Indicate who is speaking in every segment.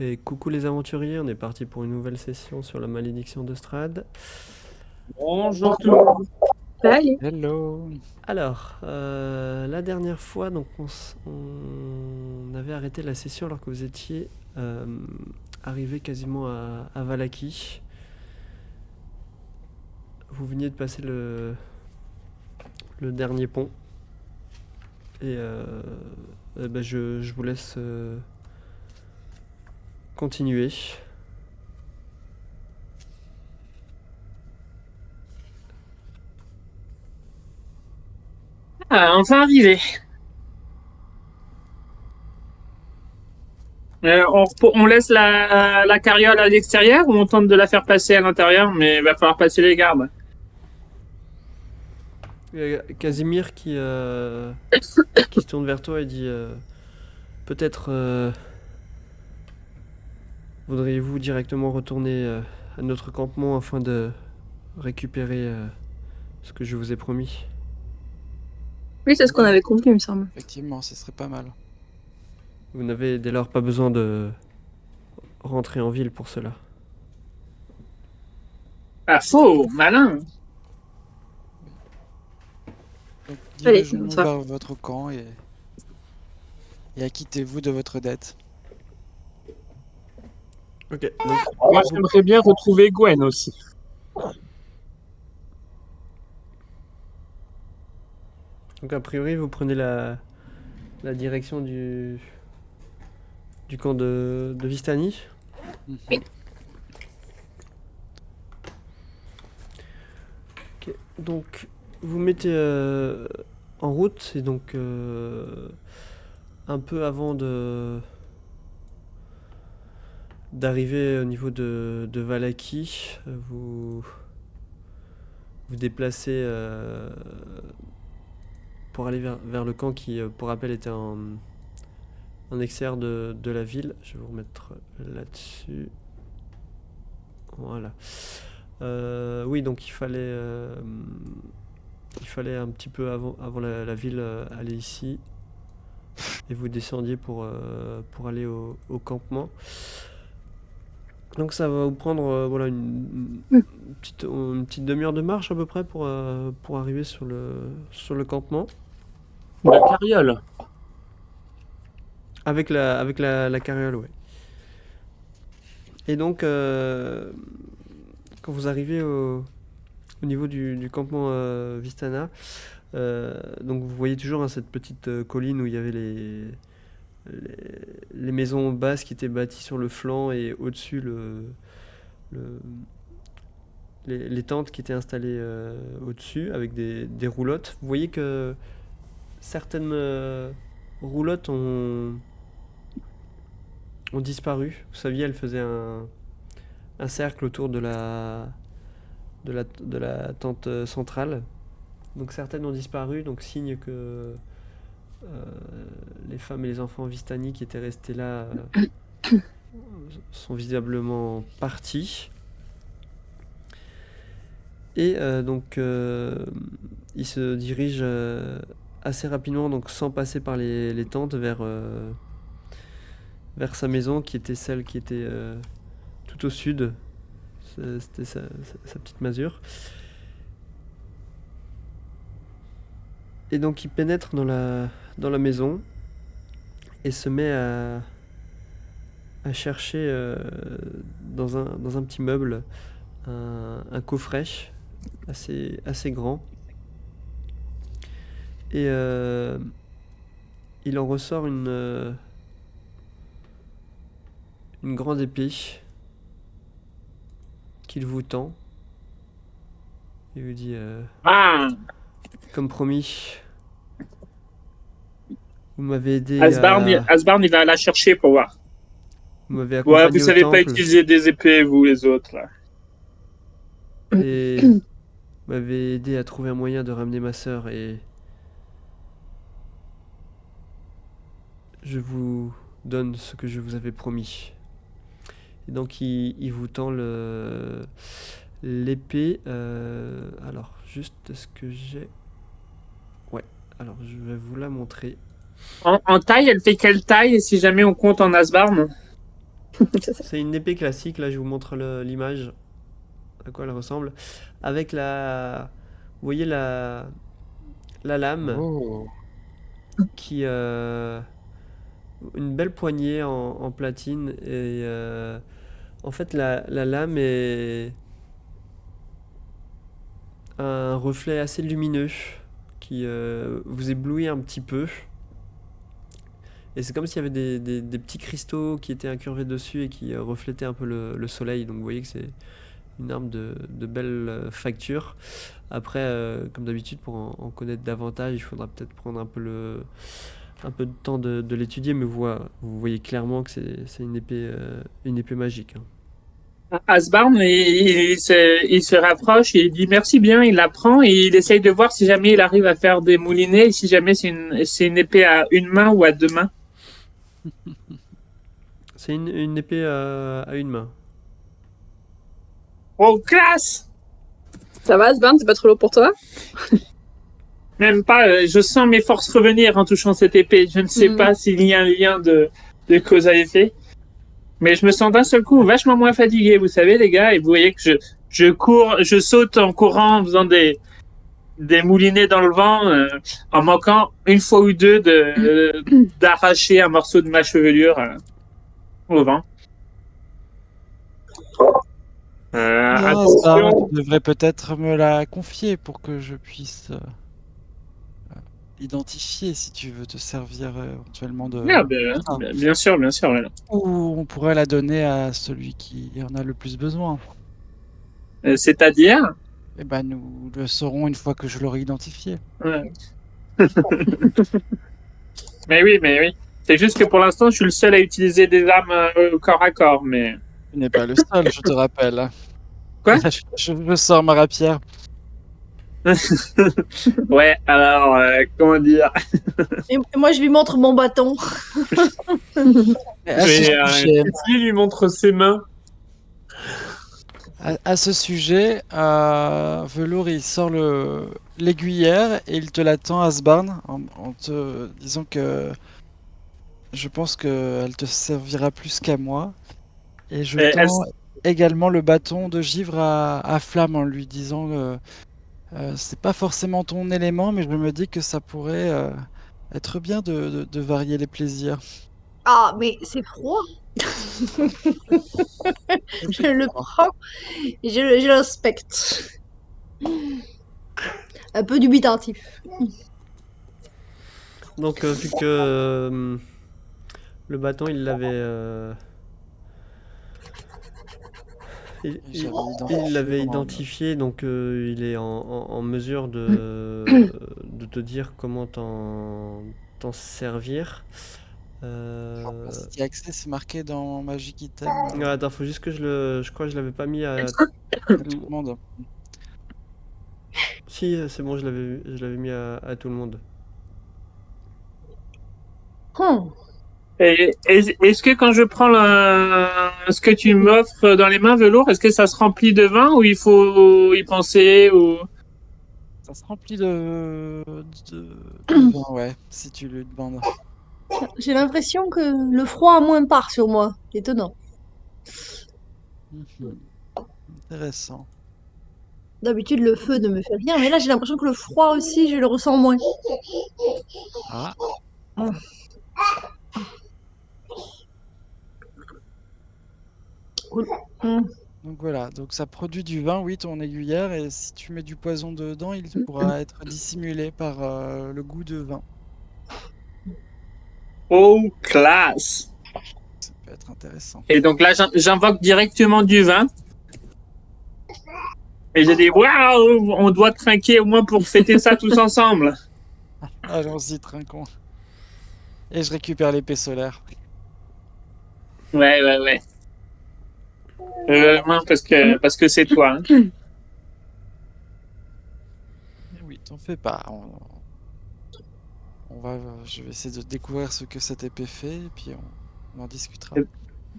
Speaker 1: Et coucou les aventuriers, on est parti pour une nouvelle session sur la malédiction de Strahd.
Speaker 2: Bonjour tout le monde.
Speaker 3: Salut.
Speaker 4: Hello.
Speaker 1: Alors, la dernière fois, donc on avait arrêté la session alors que vous étiez arrivé quasiment à Vallaki. Vous veniez de passer le dernier pont. Et je vous laisse continuer.
Speaker 2: Ah, enfin arrivé. On laisse la carriole à l'extérieur ou on tente de la faire passer à l'intérieur, mais il va falloir passer les gardes.
Speaker 1: Casimir qui se tourne vers toi et dit peut-être voudriez-vous directement retourner à notre campement afin de récupérer ce que je vous ai promis.
Speaker 3: Oui, c'est ce qu'on avait compris, il me semble.
Speaker 4: Effectivement, ce serait pas mal.
Speaker 1: Vous n'avez dès lors pas besoin de rentrer en ville pour cela.
Speaker 2: Ah, faux, malin.
Speaker 4: Donc,
Speaker 3: Allez,
Speaker 4: dirigez-nous
Speaker 3: bonsoir.
Speaker 4: vers votre camp et acquittez-vous de votre dette.
Speaker 1: Ok, donc,
Speaker 2: Moi, j'aimerais bien retrouver Gwen aussi.
Speaker 1: a priori vous prenez la direction du camp de Vistani.
Speaker 4: Mhm.
Speaker 1: Ok, donc vous mettez en route et donc un peu avant d'arriver au niveau de Vallaki, vous déplacez pour aller vers le camp qui, pour rappel, était en extérieur de la ville. Je vais vous remettre là-dessus. Voilà. Oui, donc il fallait un petit peu avant la ville aller ici. Et vous descendiez pour aller au campement. Donc ça va vous prendre voilà, une petite demi-heure de marche à peu près pour arriver sur le campement.
Speaker 2: La carriole.
Speaker 1: Avec la carriole, ouais. Et donc, quand vous arrivez au niveau du campement Vistana, donc vous voyez toujours hein, cette petite colline où il y avait les maisons basses qui étaient bâties sur le flanc et au-dessus le- les tentes qui étaient installées au-dessus avec des roulottes. Vous voyez que certaines roulottes ont disparu. Vous saviez, elles faisaient un cercle autour de la tente centrale. Donc certaines ont disparu, donc signe que les femmes et les enfants Vistani qui étaient restés là sont visiblement partis. Et donc il se dirige assez rapidement, donc sans passer par les tentes, vers sa maison qui était celle qui était tout au sud. C'était sa petite masure. Et donc il pénètre dans la maison et se met à chercher dans un petit meuble un coffret assez grand. Et il en ressort une grande épée qu'il vous tend. Il vous dit
Speaker 2: Ah,
Speaker 1: comme promis, vous m'avez aidé
Speaker 2: Asbarn, il va la chercher pour voir.
Speaker 1: vous m'avez
Speaker 2: Ouais, vous
Speaker 1: accompagné au
Speaker 2: savez pas
Speaker 1: temple
Speaker 2: utiliser des épées, vous, les autres, là.
Speaker 1: et vous m'avez aidé à trouver un moyen de ramener ma sœur et je vous donne ce que je vous avais promis. Et donc il vous tend l'épée. Alors juste est-ce que j'ai... Ouais, alors je vais vous la montrer.
Speaker 2: En taille, elle fait quelle taille si jamais on compte en Asbarn?
Speaker 1: C'est une épée classique, là je vous montre l'image, à quoi elle ressemble. Avec vous voyez la lame
Speaker 4: Oh.
Speaker 1: qui... une belle poignée en platine et en fait la lame a un reflet assez lumineux qui vous éblouit un petit peu. Et c'est comme s'il y avait des petits cristaux qui étaient incurvés dessus et qui reflétaient un peu le soleil. Donc vous voyez que c'est une arme de belle facture. Après, comme d'habitude, pour en connaître davantage, il faudra peut-être prendre un peu de temps de l'étudier, mais vous voyez clairement que c'est une épée magique, hein.
Speaker 2: Asbarn, il se rapproche, il dit merci bien, il la prend et il essaye de voir si jamais il arrive à faire des moulinets, et si jamais c'est une épée à une main ou à deux mains.
Speaker 1: C'est une épée à une main.
Speaker 2: Oh, classe!
Speaker 3: Ça va, Asbarn, c'est pas trop lourd pour toi?
Speaker 2: Même pas, je sens mes forces revenir en touchant cette épée. Je ne sais pas s'il y a un lien de cause à effet. Mais je me sens d'un seul coup vachement moins fatigué, vous savez, les gars, et vous voyez que je cours, je saute en courant, en faisant des moulinets dans le vent, en manquant une fois ou deux d'arracher un morceau de ma chevelure au vent. Attention.
Speaker 4: Tu devrais peut-être me la confier pour que je puisse identifier si tu veux te servir éventuellement de...
Speaker 2: Bien sûr, bien sûr.
Speaker 4: Ou on pourrait la donner à celui qui en a le plus besoin.
Speaker 2: C'est-à-dire?
Speaker 4: Eh ben, nous le saurons une fois que je l'aurai identifié.
Speaker 2: Ouais. Mais oui. C'est juste que pour l'instant, je suis le seul à utiliser des armes corps à corps, mais...
Speaker 4: Tu n'es pas le seul, je te rappelle.
Speaker 2: Quoi?
Speaker 4: Je sors ma rapière.
Speaker 2: Ouais, alors, comment dire?
Speaker 5: Et moi, je lui montre mon bâton.
Speaker 2: Qui lui montre ses mains?
Speaker 4: À ce sujet, Velour, il sort l'aiguillère et il te la tend à Asbarn en te disant que je pense qu'elle te servira plus qu'à moi. Et je tends également le bâton de givre à Flamme en lui disant que c'est pas forcément ton élément, mais je me dis que ça pourrait être bien de varier les plaisirs.
Speaker 5: Ah, mais c'est froid. Je le prends et je l'inspecte. Un peu dubitatif.
Speaker 1: Donc vu que le bâton il l'avait identifié, donc il est en mesure de te dire comment t'en servir.
Speaker 4: Si accès, c'est marqué dans Magic Item.
Speaker 1: Attends, faut juste que je crois que je l'avais pas mis à
Speaker 4: tout le monde.
Speaker 1: Si, c'est bon, je l'avais mis à tout le monde.
Speaker 2: Et est-ce que quand je prends ce que tu m'offres dans les mains, Velour, est-ce que ça se remplit de vin ou il faut y penser ou...
Speaker 4: Ça se remplit de vin, ouais, si tu lui demandes.
Speaker 5: J'ai l'impression que le froid a moins part sur moi. Étonnant.
Speaker 4: Intéressant.
Speaker 5: D'habitude, le feu ne me fait rien, mais là, j'ai l'impression que le froid aussi, je le ressens moins.
Speaker 4: Ah. Donc voilà, donc ça produit du vin, oui, ton aiguillère, et si tu mets du poison dedans, il pourra être dissimulé par le goût de vin.
Speaker 2: Oh, classe!
Speaker 4: Ça peut être intéressant.
Speaker 2: Et donc là, j'invoque directement du vin. Et j'ai dit, waouh, on doit trinquer au moins pour fêter ça tous ensemble.
Speaker 4: Allons-y, trinquons. Et je récupère l'épée solaire.
Speaker 2: Ouais. Non, parce que c'est toi. Hein.
Speaker 4: Oui, t'en fais pas. Je vais essayer de découvrir ce que cette épée fait, et puis on en discutera.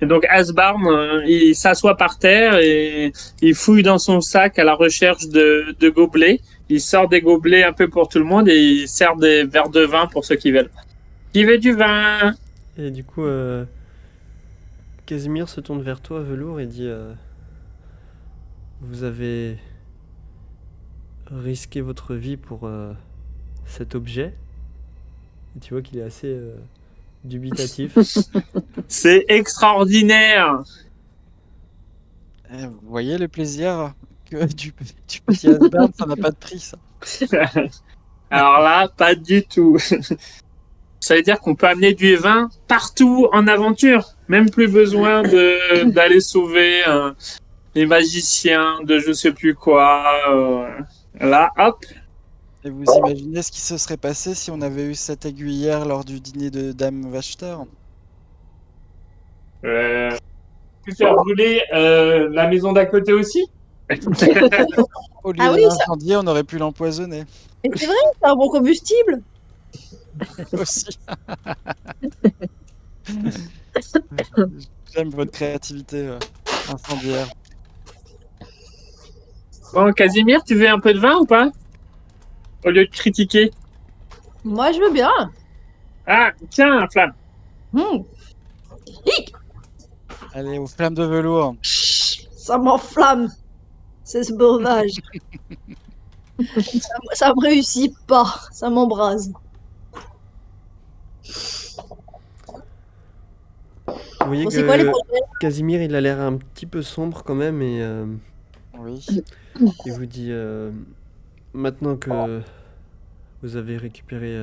Speaker 2: Et donc Asbarn, il s'assoit par terre et il fouille dans son sac à la recherche de gobelets. Il sort des gobelets un peu pour tout le monde et il sert des verres de vin pour ceux qui veulent. Qui veut du vin?
Speaker 1: Et du coup, Casimir se tourne vers toi, Velours, et dit vous avez risqué votre vie pour cet objet. Et tu vois qu'il est assez dubitatif.
Speaker 2: C'est extraordinaire.
Speaker 4: Vous voyez le plaisir que du petit Asbern, ça n'a pas de prix, ça.
Speaker 2: Alors là, pas du tout. Ça veut dire qu'on peut amener du vin partout en aventure. Même plus besoin d'aller sauver les magiciens de je sais plus quoi. Là, hop.
Speaker 4: Et vous imaginez ce qui se serait passé si on avait eu cette aiguillère lors du dîner de Dame Wachter?
Speaker 6: Tu as brûlé la maison d'à côté aussi?
Speaker 4: Au lieu
Speaker 5: Ah
Speaker 4: de
Speaker 5: oui, ça-
Speaker 4: l'incendier, on aurait pu l'empoisonner
Speaker 5: Et c'est vrai, c'est un bon combustible.
Speaker 4: aussi. J'aime votre créativité incendiaire.
Speaker 2: Bon, Casimir, tu veux un peu de vin ou pas? Au lieu de critiquer.
Speaker 5: Moi, je veux bien.
Speaker 2: Ah, tiens, Flamme.
Speaker 5: Hmm.
Speaker 4: Allez, aux flammes de velours.
Speaker 5: Chut, ça m'enflamme. C'est ce breuvage. Ça me réussit pas. Ça m'embrase.
Speaker 1: Vous voyez
Speaker 5: Bon, c'est quoi les
Speaker 1: que
Speaker 5: projets?
Speaker 1: Casimir, il a l'air un petit peu sombre quand même, et
Speaker 4: Oui.
Speaker 1: il vous dit maintenant que vous avez récupéré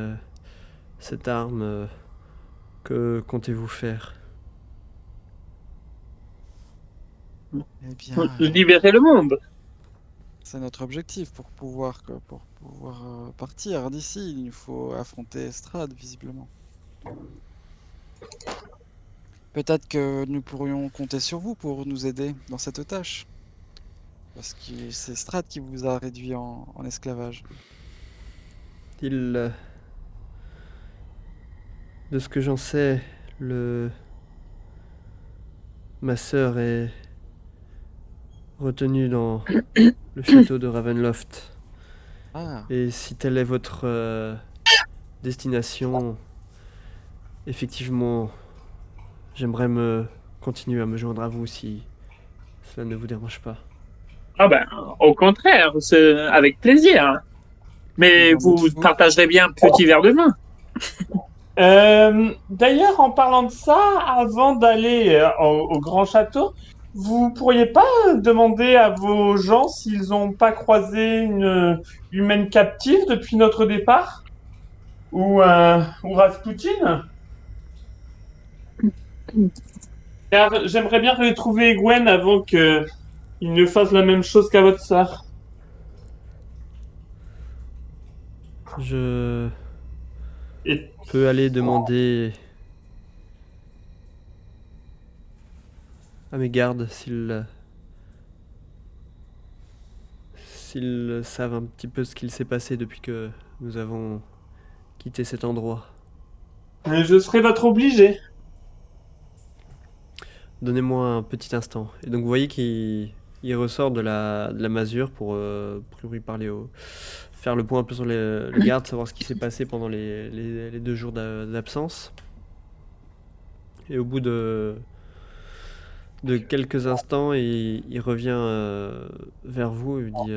Speaker 1: cette arme, que comptez-vous faire?
Speaker 4: Eh bien,
Speaker 2: Libérer le monde.
Speaker 4: c'est notre objectif pour pouvoir partir d'ici. Il nous faut affronter Estrade, visiblement. Peut-être que nous pourrions compter sur vous pour nous aider dans cette tâche. Parce que c'est Estrade qui vous a réduit en esclavage.
Speaker 1: De ce que j'en sais, ma sœur est retenue dans le château de Ravenloft.
Speaker 4: Ah,
Speaker 1: Et si telle est votre destination, effectivement, j'aimerais continuer à me joindre à vous si cela ne vous dérange pas.
Speaker 2: Ah ben, au contraire, c'est avec plaisir. Mais
Speaker 4: Nous en
Speaker 2: vous
Speaker 4: êtes-vous
Speaker 2: partagerez bien un petit verre de vin.
Speaker 6: D'ailleurs, en parlant de ça, avant d'aller au grand château, vous pourriez pas demander à vos gens s'ils n'ont pas croisé une humaine captive depuis notre départ? Ou Rasputin? Car j'aimerais bien retrouver Gwen avant qu'il ne fasse la même chose qu'à votre sœur.
Speaker 1: Je
Speaker 6: Et
Speaker 1: peux aller demander à mes gardes s'ils savent un petit peu ce qu'il s'est passé depuis que nous avons quitté cet endroit.
Speaker 6: je serai votre obligé.
Speaker 1: Donnez-moi un petit instant. Et donc vous voyez qu'il ressort de la masure pour lui parler faire le point un peu sur le garde, savoir ce qui s'est passé pendant les 2 jours d'absence. Et au bout de quelques instants, il revient vers vous et vous dit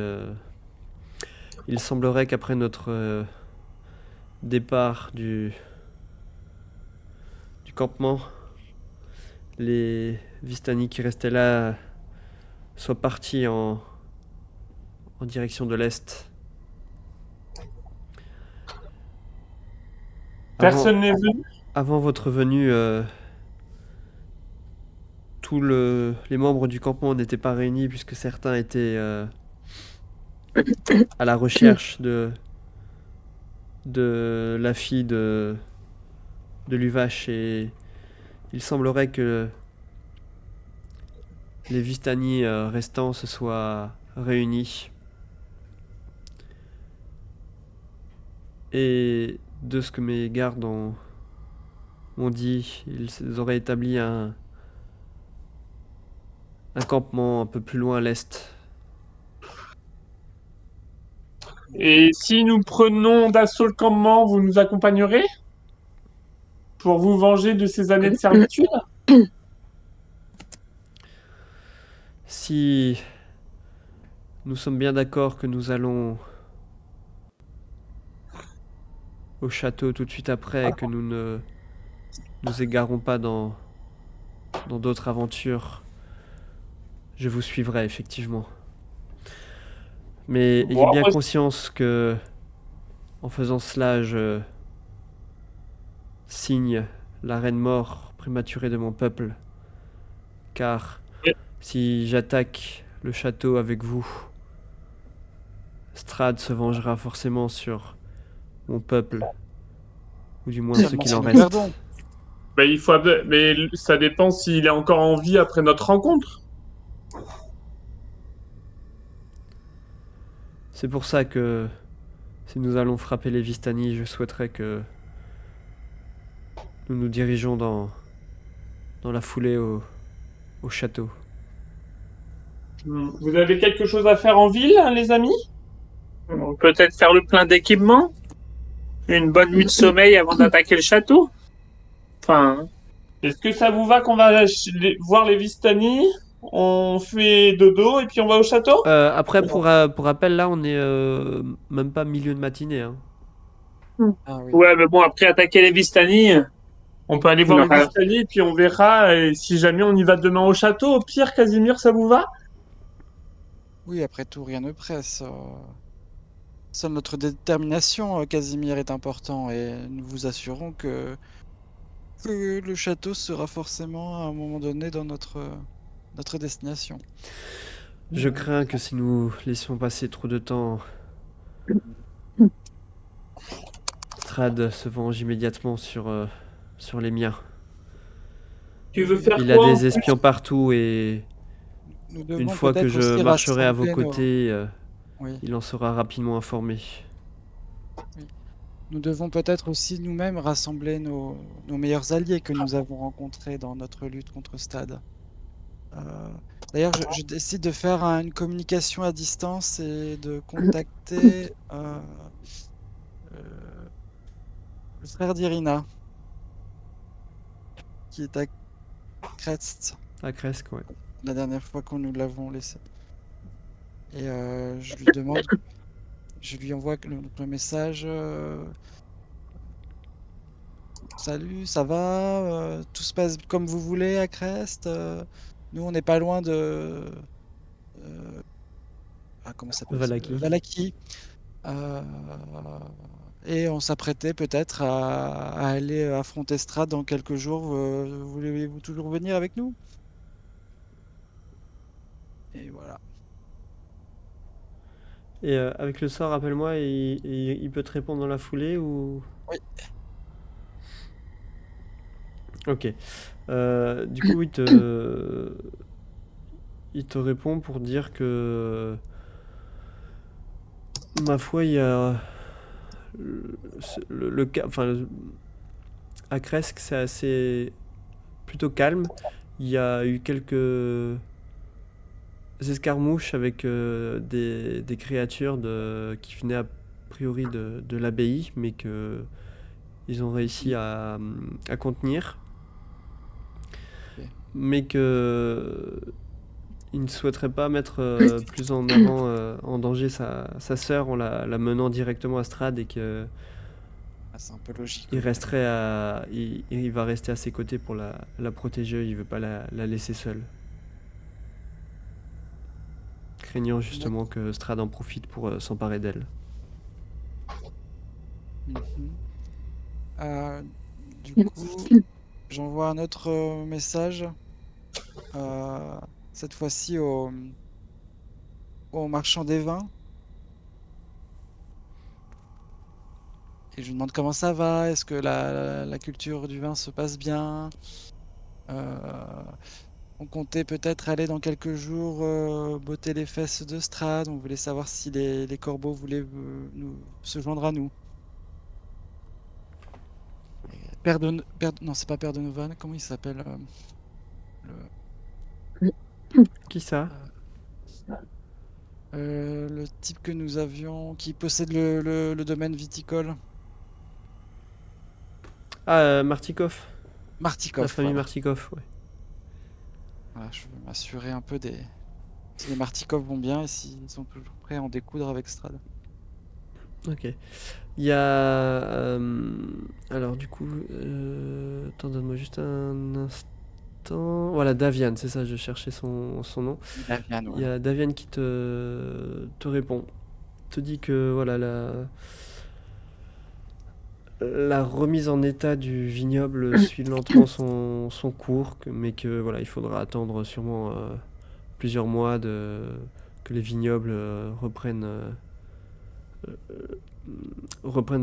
Speaker 1: il semblerait qu'après notre départ du campement, les Vistani qui restaient là soient partis en direction de l'est.
Speaker 6: Personne n'est venu.
Speaker 1: Avant votre venue, tous les membres du campement n'étaient pas réunis puisque certains étaient à la recherche de la fille de Luvache, et il semblerait que les Vistani restants se soient réunis. Et de ce que mes gardes m'ont dit, ils auraient établi un campement un peu plus loin à l'est.
Speaker 6: Et si nous prenons d'assaut le campement, vous nous accompagnerez pour vous venger de ces années de servitude?
Speaker 1: Si nous sommes bien d'accord que nous allons au château tout de suite après et que nous ne nous égarons pas dans d'autres aventures, je vous suivrai effectivement. Mais ayez
Speaker 6: Bon,
Speaker 1: bien
Speaker 6: après,
Speaker 1: conscience que en faisant cela, je signe l'arrêt de mort prématuré de mon peuple. Car si j'attaque le château avec vous, Strahd se vengera forcément sur mon peuple, ou du moins ceux
Speaker 4: Seulement
Speaker 1: qu'il
Speaker 4: si
Speaker 1: en
Speaker 4: nous
Speaker 1: reste.
Speaker 4: perdons.
Speaker 6: mais ça dépend s'il est encore en vie après notre rencontre.
Speaker 1: C'est pour ça que si nous allons frapper les Vistani, je souhaiterais que nous nous dirigeons dans la foulée au château.
Speaker 6: Vous avez quelque chose à faire en ville, hein, les amis?
Speaker 2: Peut-être faire le plein d'équipement. Une bonne nuit de sommeil avant d'attaquer le château. Enfin,
Speaker 6: Est-ce que ça vous va qu'on va voir les Vistani? On fait dodo et puis on va au château?
Speaker 1: Après, pour rappel, là, on est même pas milieu de matinée. Hein.
Speaker 4: Ah oui.
Speaker 2: ouais, mais bon, après attaquer les Vistani,
Speaker 6: On peut aller
Speaker 2: il
Speaker 6: voir les
Speaker 2: n'aura-
Speaker 6: Vistani et puis on verra si jamais on y va demain au château. Au pire, Casimir, ça vous va?
Speaker 4: Oui, après tout, rien ne presse. Seule notre détermination, Casimir, est important et nous vous assurons que le château sera forcément à un moment donné dans notre destination.
Speaker 1: Je crains que si nous laissions passer trop de temps, Strahd se venge immédiatement sur les miens.
Speaker 6: Tu veux faire
Speaker 1: Il a
Speaker 6: quoi?
Speaker 1: des espions partout et
Speaker 4: Nous
Speaker 1: une
Speaker 4: devons
Speaker 1: fois que
Speaker 4: peut-être
Speaker 1: je
Speaker 4: aussi
Speaker 1: marcherai à vos
Speaker 4: rassembler nos...
Speaker 1: côtés,
Speaker 4: Oui.
Speaker 1: il en sera rapidement informé.
Speaker 4: Nous devons peut-être aussi nous-mêmes rassembler nos meilleurs alliés que nous avons rencontrés dans notre lutte contre Stade. D'ailleurs, je décide de faire une communication à distance et de contacter le frère d'Irina, qui est à Krest,
Speaker 1: À Kresk, ouais.
Speaker 4: la dernière fois qu'on nous l'avons laissé. Et je lui demande, je lui envoie le message. Salut, ça va? Tout se passe comme vous voulez à Crest? Nous, on n'est pas loin de... comment ça s'appelle?
Speaker 1: Valaki.
Speaker 4: Valaki. Et on s'apprêtait peut-être à aller affronter Strahd dans quelques jours. Voulez-vous toujours venir avec nous? Et voilà.
Speaker 1: Et avec le sort, rappelle-moi, il peut te répondre dans la foulée ou...
Speaker 4: Oui.
Speaker 1: Ok. Du coup, il te répond pour dire que... Ma foi, il y a... à Kresk, c'est assez... plutôt calme. Il y a eu quelques escarmouches avec des créatures qui venaient a priori de l'abbaye, mais que ils ont réussi à contenir.
Speaker 4: Ok.
Speaker 1: Mais que il ne souhaiterait pas mettre plus en avant, en danger sa sœur en la menant directement à Strahd et que
Speaker 4: Ah, c'est un peu logique.
Speaker 1: il resterait il va rester à ses côtés pour la protéger. Il veut pas la laisser seule. Craignant justement que Strahd en profite pour s'emparer d'elle.
Speaker 4: Mhm. Du coup, j'envoie un autre message, cette fois-ci au marchand des vins. Et je lui demande comment ça va, est-ce que la culture du vin se passe bien. On comptait peut-être aller dans quelques jours botter les fesses de Strahd. On voulait savoir si les corbeaux voulaient se joindre à nous. Non, c'est pas Père de Novan, comment il s'appelle
Speaker 1: Qui ça?
Speaker 4: le type que nous avions, qui possède le domaine viticole.
Speaker 1: Ah, Martikov.
Speaker 4: Martikov.
Speaker 1: La famille
Speaker 4: Voilà.
Speaker 1: Martikov, ouais.
Speaker 4: Voilà, je veux m'assurer un peu des si les Martikov vont bien et s'ils sont toujours prêts à en découdre avec Strad.
Speaker 1: Ok. Il y a. Alors, du coup. Attends, donne-moi juste un instant. Voilà, Davian, c'est ça, je cherchais son nom.
Speaker 4: Davian,
Speaker 1: Il y
Speaker 4: ouais.
Speaker 1: a Davian qui te répond. Te dit que voilà, la remise en état du vignoble suit lentement son cours, mais que voilà, il faudra attendre sûrement plusieurs mois que les vignobles reprennent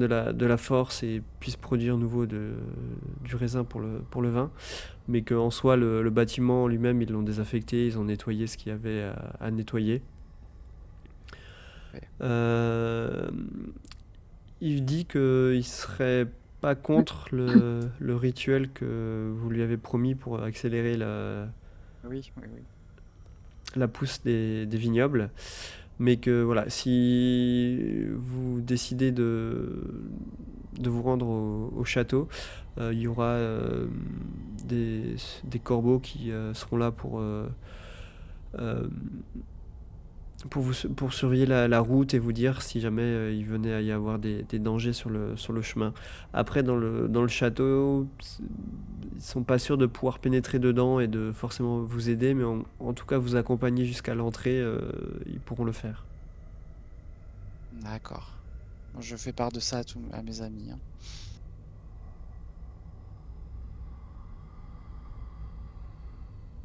Speaker 1: de la force et puissent produire nouveau du raisin pour le vin, mais qu'en soi, le bâtiment lui-même, ils l'ont désaffecté, ils ont nettoyé ce qu'il y avait à nettoyer.
Speaker 4: Ouais.
Speaker 1: Euh, il dit qu'il serait pas contre le rituel que vous lui avez promis pour accélérer
Speaker 4: Oui, oui, oui.
Speaker 1: la pousse des vignobles, mais que voilà, si vous décidez de vous rendre au château, il y aura des corbeaux qui seront là euh, pour surveiller la route et vous dire si jamais il venait à y avoir des dangers sur le chemin. Après, dans le château, ils sont pas sûrs de pouvoir pénétrer dedans et de forcément vous aider, mais en tout cas vous accompagner jusqu'à l'entrée, ils pourront le faire.
Speaker 4: D'accord. Moi, je fais part de ça à mes amis, hein.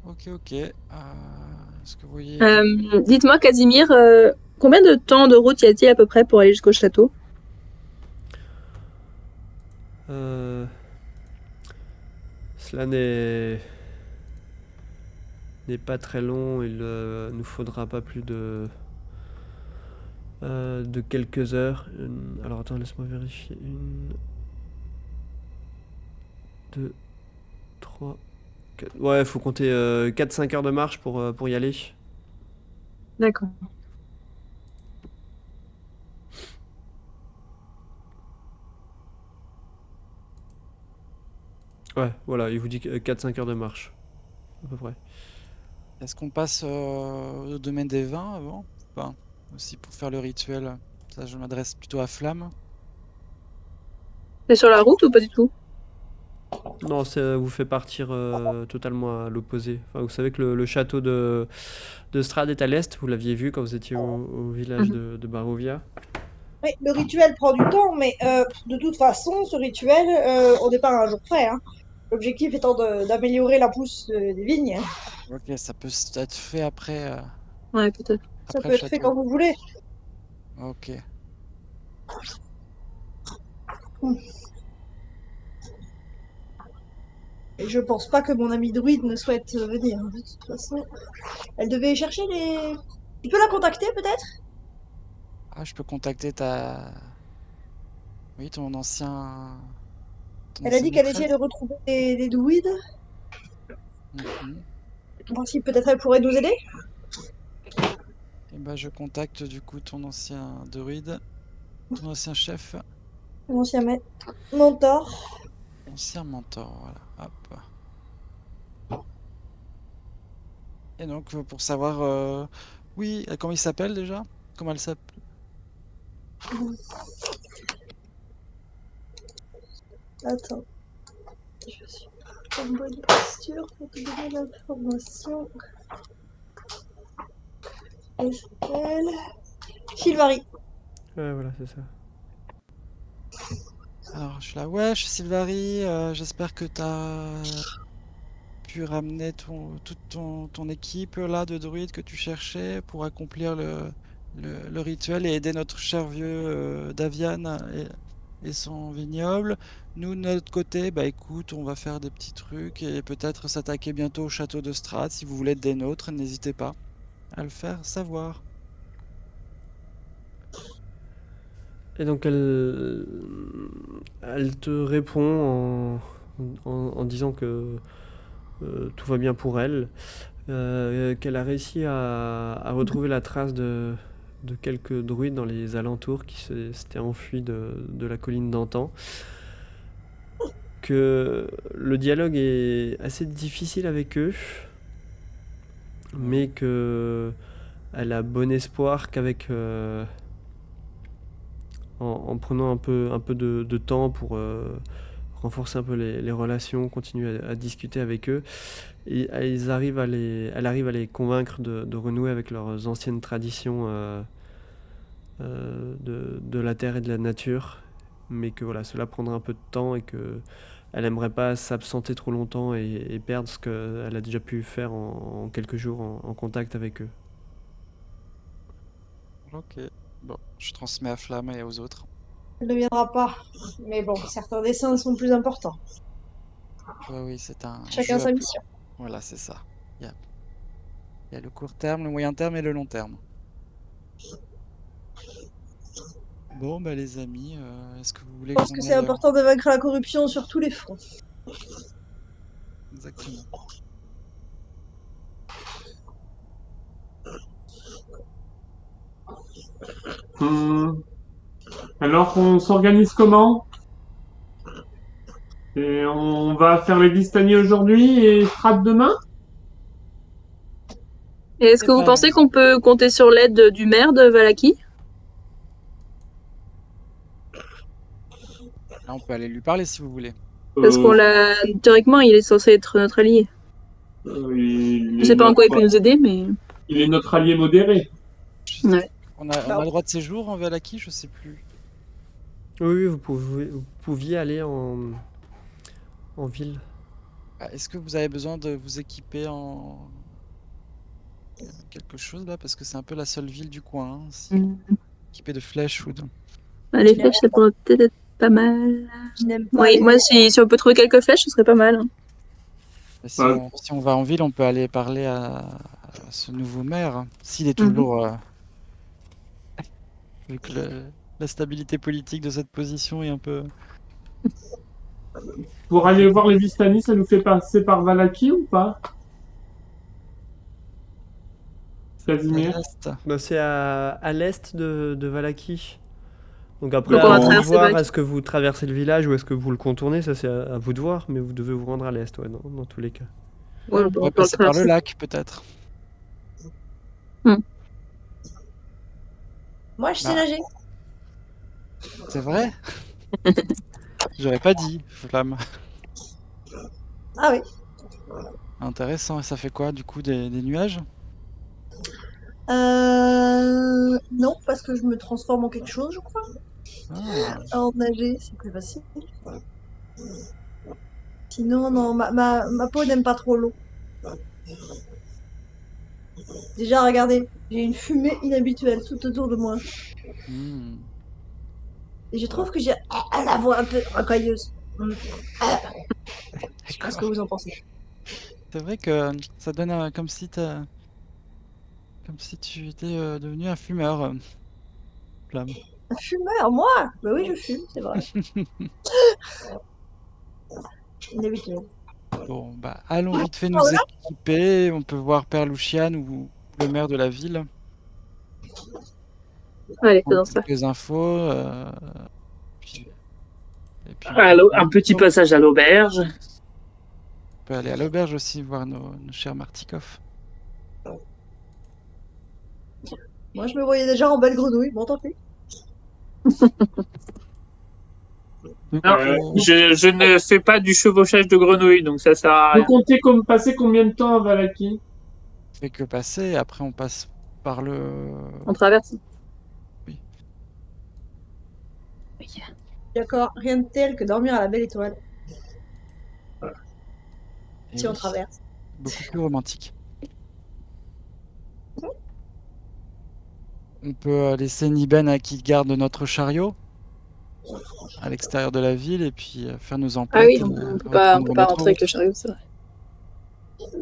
Speaker 4: Ok, ok. Est-ce que vous voyez...
Speaker 3: Dites-moi, Casimir, combien de temps de route y a-t-il à peu près pour aller jusqu'au château?
Speaker 1: Euh, Cela n'est pas très long, il nous faudra pas plus de quelques heures. Alors attends, laisse-moi vérifier. 2, 3, 4. Ouais, faut compter 4-5 heures de marche pour y aller.
Speaker 3: D'accord.
Speaker 1: Ouais, voilà, il vous dit 4-5 heures de marche, à peu près.
Speaker 4: Est-ce qu'on passe au domaine des vins avant? Enfin, aussi pour faire le rituel. Ça, je m'adresse plutôt à Flamme.
Speaker 3: C'est sur la route ou pas du tout?
Speaker 1: Non, ça vous fait partir totalement à l'opposé. Enfin, vous savez que le château de Strad est à l'est, vous l'aviez vu quand vous étiez au village
Speaker 3: Mhm.
Speaker 1: de Barovia.
Speaker 5: Oui, le rituel prend du temps, mais de toute façon, ce rituel, on n'est pas à un jour près, hein. L'objectif étant d'améliorer la pousse des vignes.
Speaker 4: Ok, ça peut être fait après,
Speaker 3: Ouais, peut-être.
Speaker 5: Ça
Speaker 4: après
Speaker 5: peut
Speaker 4: le
Speaker 5: être fait
Speaker 4: château.
Speaker 5: quand vous voulez.
Speaker 4: Ok.
Speaker 5: Et je pense pas que mon amie druide ne souhaite venir, hein, de toute façon. Elle devait chercher les... Tu peux la contacter, peut-être?
Speaker 4: Ah, je peux contacter Oui, ton
Speaker 5: Elle a
Speaker 4: ancienne
Speaker 5: dit qu'elle essayait
Speaker 4: maîtresse.
Speaker 5: de retrouver les druides.
Speaker 4: Mhm.
Speaker 5: Voir si peut-être elle pourrait nous aider.
Speaker 4: Et ben, je contacte du coup ton ancien druide, ton ancien chef,
Speaker 5: Mon ancien mentor.
Speaker 4: ancien mentor, voilà. Hop. Et donc, pour savoir, oui, comment il s'appelle déjà? Comment elle s'appelle?
Speaker 5: Attends. Je suis en bonne posture pour te donner l'information. Elle s'appelle Sylvarie.
Speaker 1: Ouais, voilà, c'est ça.
Speaker 4: Alors, je suis là, ouais, je suis Sylvarie, j'espère que tu as pu ramener toute ton équipe là de druides que tu cherchais pour accomplir le rituel et aider notre cher vieux Davian et son vignoble. Nous, de notre côté, bah écoute, on va faire des petits trucs et peut-être s'attaquer bientôt au château de Strahd. Si vous voulez être des nôtres, n'hésitez pas à le faire savoir.
Speaker 1: Et donc elle te répond en disant que tout va bien pour elle, qu'elle a réussi à retrouver la trace de quelques druides dans les alentours qui s'étaient enfuis de la colline d'antan, que le dialogue est assez difficile avec eux,
Speaker 4: Ouais.
Speaker 1: mais que elle a bon espoir qu'avec en prenant un peu de temps pour renforcer un peu les relations, continuer à discuter avec eux, et elle arrive à les convaincre de renouer avec leurs anciennes traditions de la terre et de la nature, mais que voilà, cela prendra un peu de temps et que elle aimerait pas s'absenter trop longtemps et perdre ce qu'elle a déjà pu faire en quelques jours en contact avec eux.
Speaker 4: Ok. Bon, je transmets à Flamme et aux autres.
Speaker 5: Elle ne viendra pas. Mais bon, certains dessins sont plus importants.
Speaker 4: Ouais, oui, c'est un
Speaker 5: Chacun
Speaker 4: jeu à
Speaker 5: sa
Speaker 4: plus.
Speaker 5: mission.
Speaker 4: Voilà, c'est ça. Il y a le court terme, le moyen terme et le long terme. Bon, bah les amis, est-ce que vous voulez
Speaker 5: Je pense
Speaker 4: qu'on
Speaker 5: que c'est
Speaker 4: aille...
Speaker 5: important de vaincre la corruption sur tous les fronts.
Speaker 4: Exactement.
Speaker 6: Hum, Alors, on s'organise comment? Et on va faire les Vistani aujourd'hui et Strat demain?
Speaker 3: Et est-ce
Speaker 4: Eh
Speaker 3: que vous
Speaker 4: ben,
Speaker 3: pensez qu'on peut compter sur l'aide du maire de Valaki?
Speaker 4: là, on peut aller lui parler si vous voulez.
Speaker 3: Parce qu'on l'a. Théoriquement, il est censé être notre allié.
Speaker 6: Il
Speaker 3: Je
Speaker 6: est
Speaker 3: sais pas en quoi il
Speaker 6: notre,
Speaker 3: peut nous aider, mais.
Speaker 6: il est notre allié modéré.
Speaker 3: Ouais.
Speaker 4: On a le droit de séjour en Valaki, je sais plus.
Speaker 1: Oui, vous pouviez aller en ville.
Speaker 4: Ah, est-ce que vous avez besoin de vous équiper en quelque chose là? Parce que c'est un peu la seule ville du coin, hein, si... équipée de flèches ou de...
Speaker 3: Bah, les flèches, ça pourrait peut-être être pas mal.
Speaker 5: Je n'aime pas
Speaker 3: Oui,
Speaker 5: les
Speaker 3: moi, si on peut trouver quelques flèches, ce serait pas mal. Hein.
Speaker 4: Et si on va en ville, on peut aller parler à ce nouveau maire, hein, s'il est
Speaker 3: Mhm.
Speaker 4: toujours... vu que la stabilité politique de cette position est un peu...
Speaker 6: Pour aller voir les Vistani, ça nous fait passer par Valaki ou pas?
Speaker 4: à
Speaker 6: Casimir?
Speaker 4: l'est.
Speaker 1: Bah, c'est à l'est de Valaki. Donc après,
Speaker 3: Donc
Speaker 1: à
Speaker 3: on va
Speaker 1: vous de
Speaker 3: traverser
Speaker 1: voir,
Speaker 3: Valaki.
Speaker 1: est-ce que vous traversez le village ou est-ce que vous le contournez, ça c'est à vous de voir, mais vous devez vous rendre à l'est, ouais, dans tous les cas.
Speaker 3: Ouais,
Speaker 4: On
Speaker 3: on
Speaker 4: pourrait
Speaker 3: peut le
Speaker 4: passer par le
Speaker 3: traverser.
Speaker 4: lac, peut-être.
Speaker 5: Moi, je sais
Speaker 4: Bah,
Speaker 5: nager.
Speaker 4: c'est vrai? J'aurais pas dit, Flamme.
Speaker 5: Ah oui.
Speaker 4: Intéressant. Et ça fait quoi, du coup, des nuages?
Speaker 5: Non, parce que je me transforme en quelque chose, je crois.
Speaker 4: Ah,
Speaker 5: En nager, c'est plus facile. Sinon, non, ma peau n'aime pas trop l'eau. Déjà, regardez, j'ai une fumée inhabituelle tout autour de moi.
Speaker 4: hmm.
Speaker 5: Et je trouve que j'ai la voix un peu rocailleuse. Ah, je sais pas ce que
Speaker 4: D'accord.
Speaker 5: vous en pensez.
Speaker 4: C'est vrai que ça donne comme si tu étais devenu un fumeur, Flamme.
Speaker 5: Un fumeur, moi? Bah oui, je fume, c'est vrai. Inhabituel.
Speaker 4: Bon, bah, allons vite fait
Speaker 5: Oh
Speaker 4: nous
Speaker 5: là,
Speaker 4: équiper. On peut voir Père Louchian ou le maire de la ville.
Speaker 3: Allez,
Speaker 4: Prendre
Speaker 3: faisons ça.
Speaker 4: quelques infos. Puis, et puis
Speaker 2: Un petit passage à l'auberge.
Speaker 4: on peut aller à l'auberge aussi voir nos chers Martikov.
Speaker 5: moi, je me voyais déjà en belle grenouille. Bon, tant pis.
Speaker 4: Donc,
Speaker 2: Non, je ne fais pas du chevauchage de grenouille, donc ça sert à
Speaker 6: Vous
Speaker 2: rien.
Speaker 6: comptez passer combien de temps à Valaki?
Speaker 4: on fait que passer. Après, on passe par le.
Speaker 3: On traverse.
Speaker 4: Oui.
Speaker 5: D'accord, rien de tel que dormir à la belle étoile,
Speaker 4: Et
Speaker 5: si on
Speaker 4: oui,
Speaker 5: traverse.
Speaker 4: beaucoup plus romantique. On peut laisser Niben à qui garde notre chariot à l'extérieur de la ville et puis faire nos
Speaker 3: Ah
Speaker 4: emplettes
Speaker 3: oui,
Speaker 4: et
Speaker 3: on
Speaker 4: reprendre
Speaker 3: peut pas
Speaker 4: notre
Speaker 3: rentrer avec le
Speaker 4: route.
Speaker 3: chariot, c'est vrai.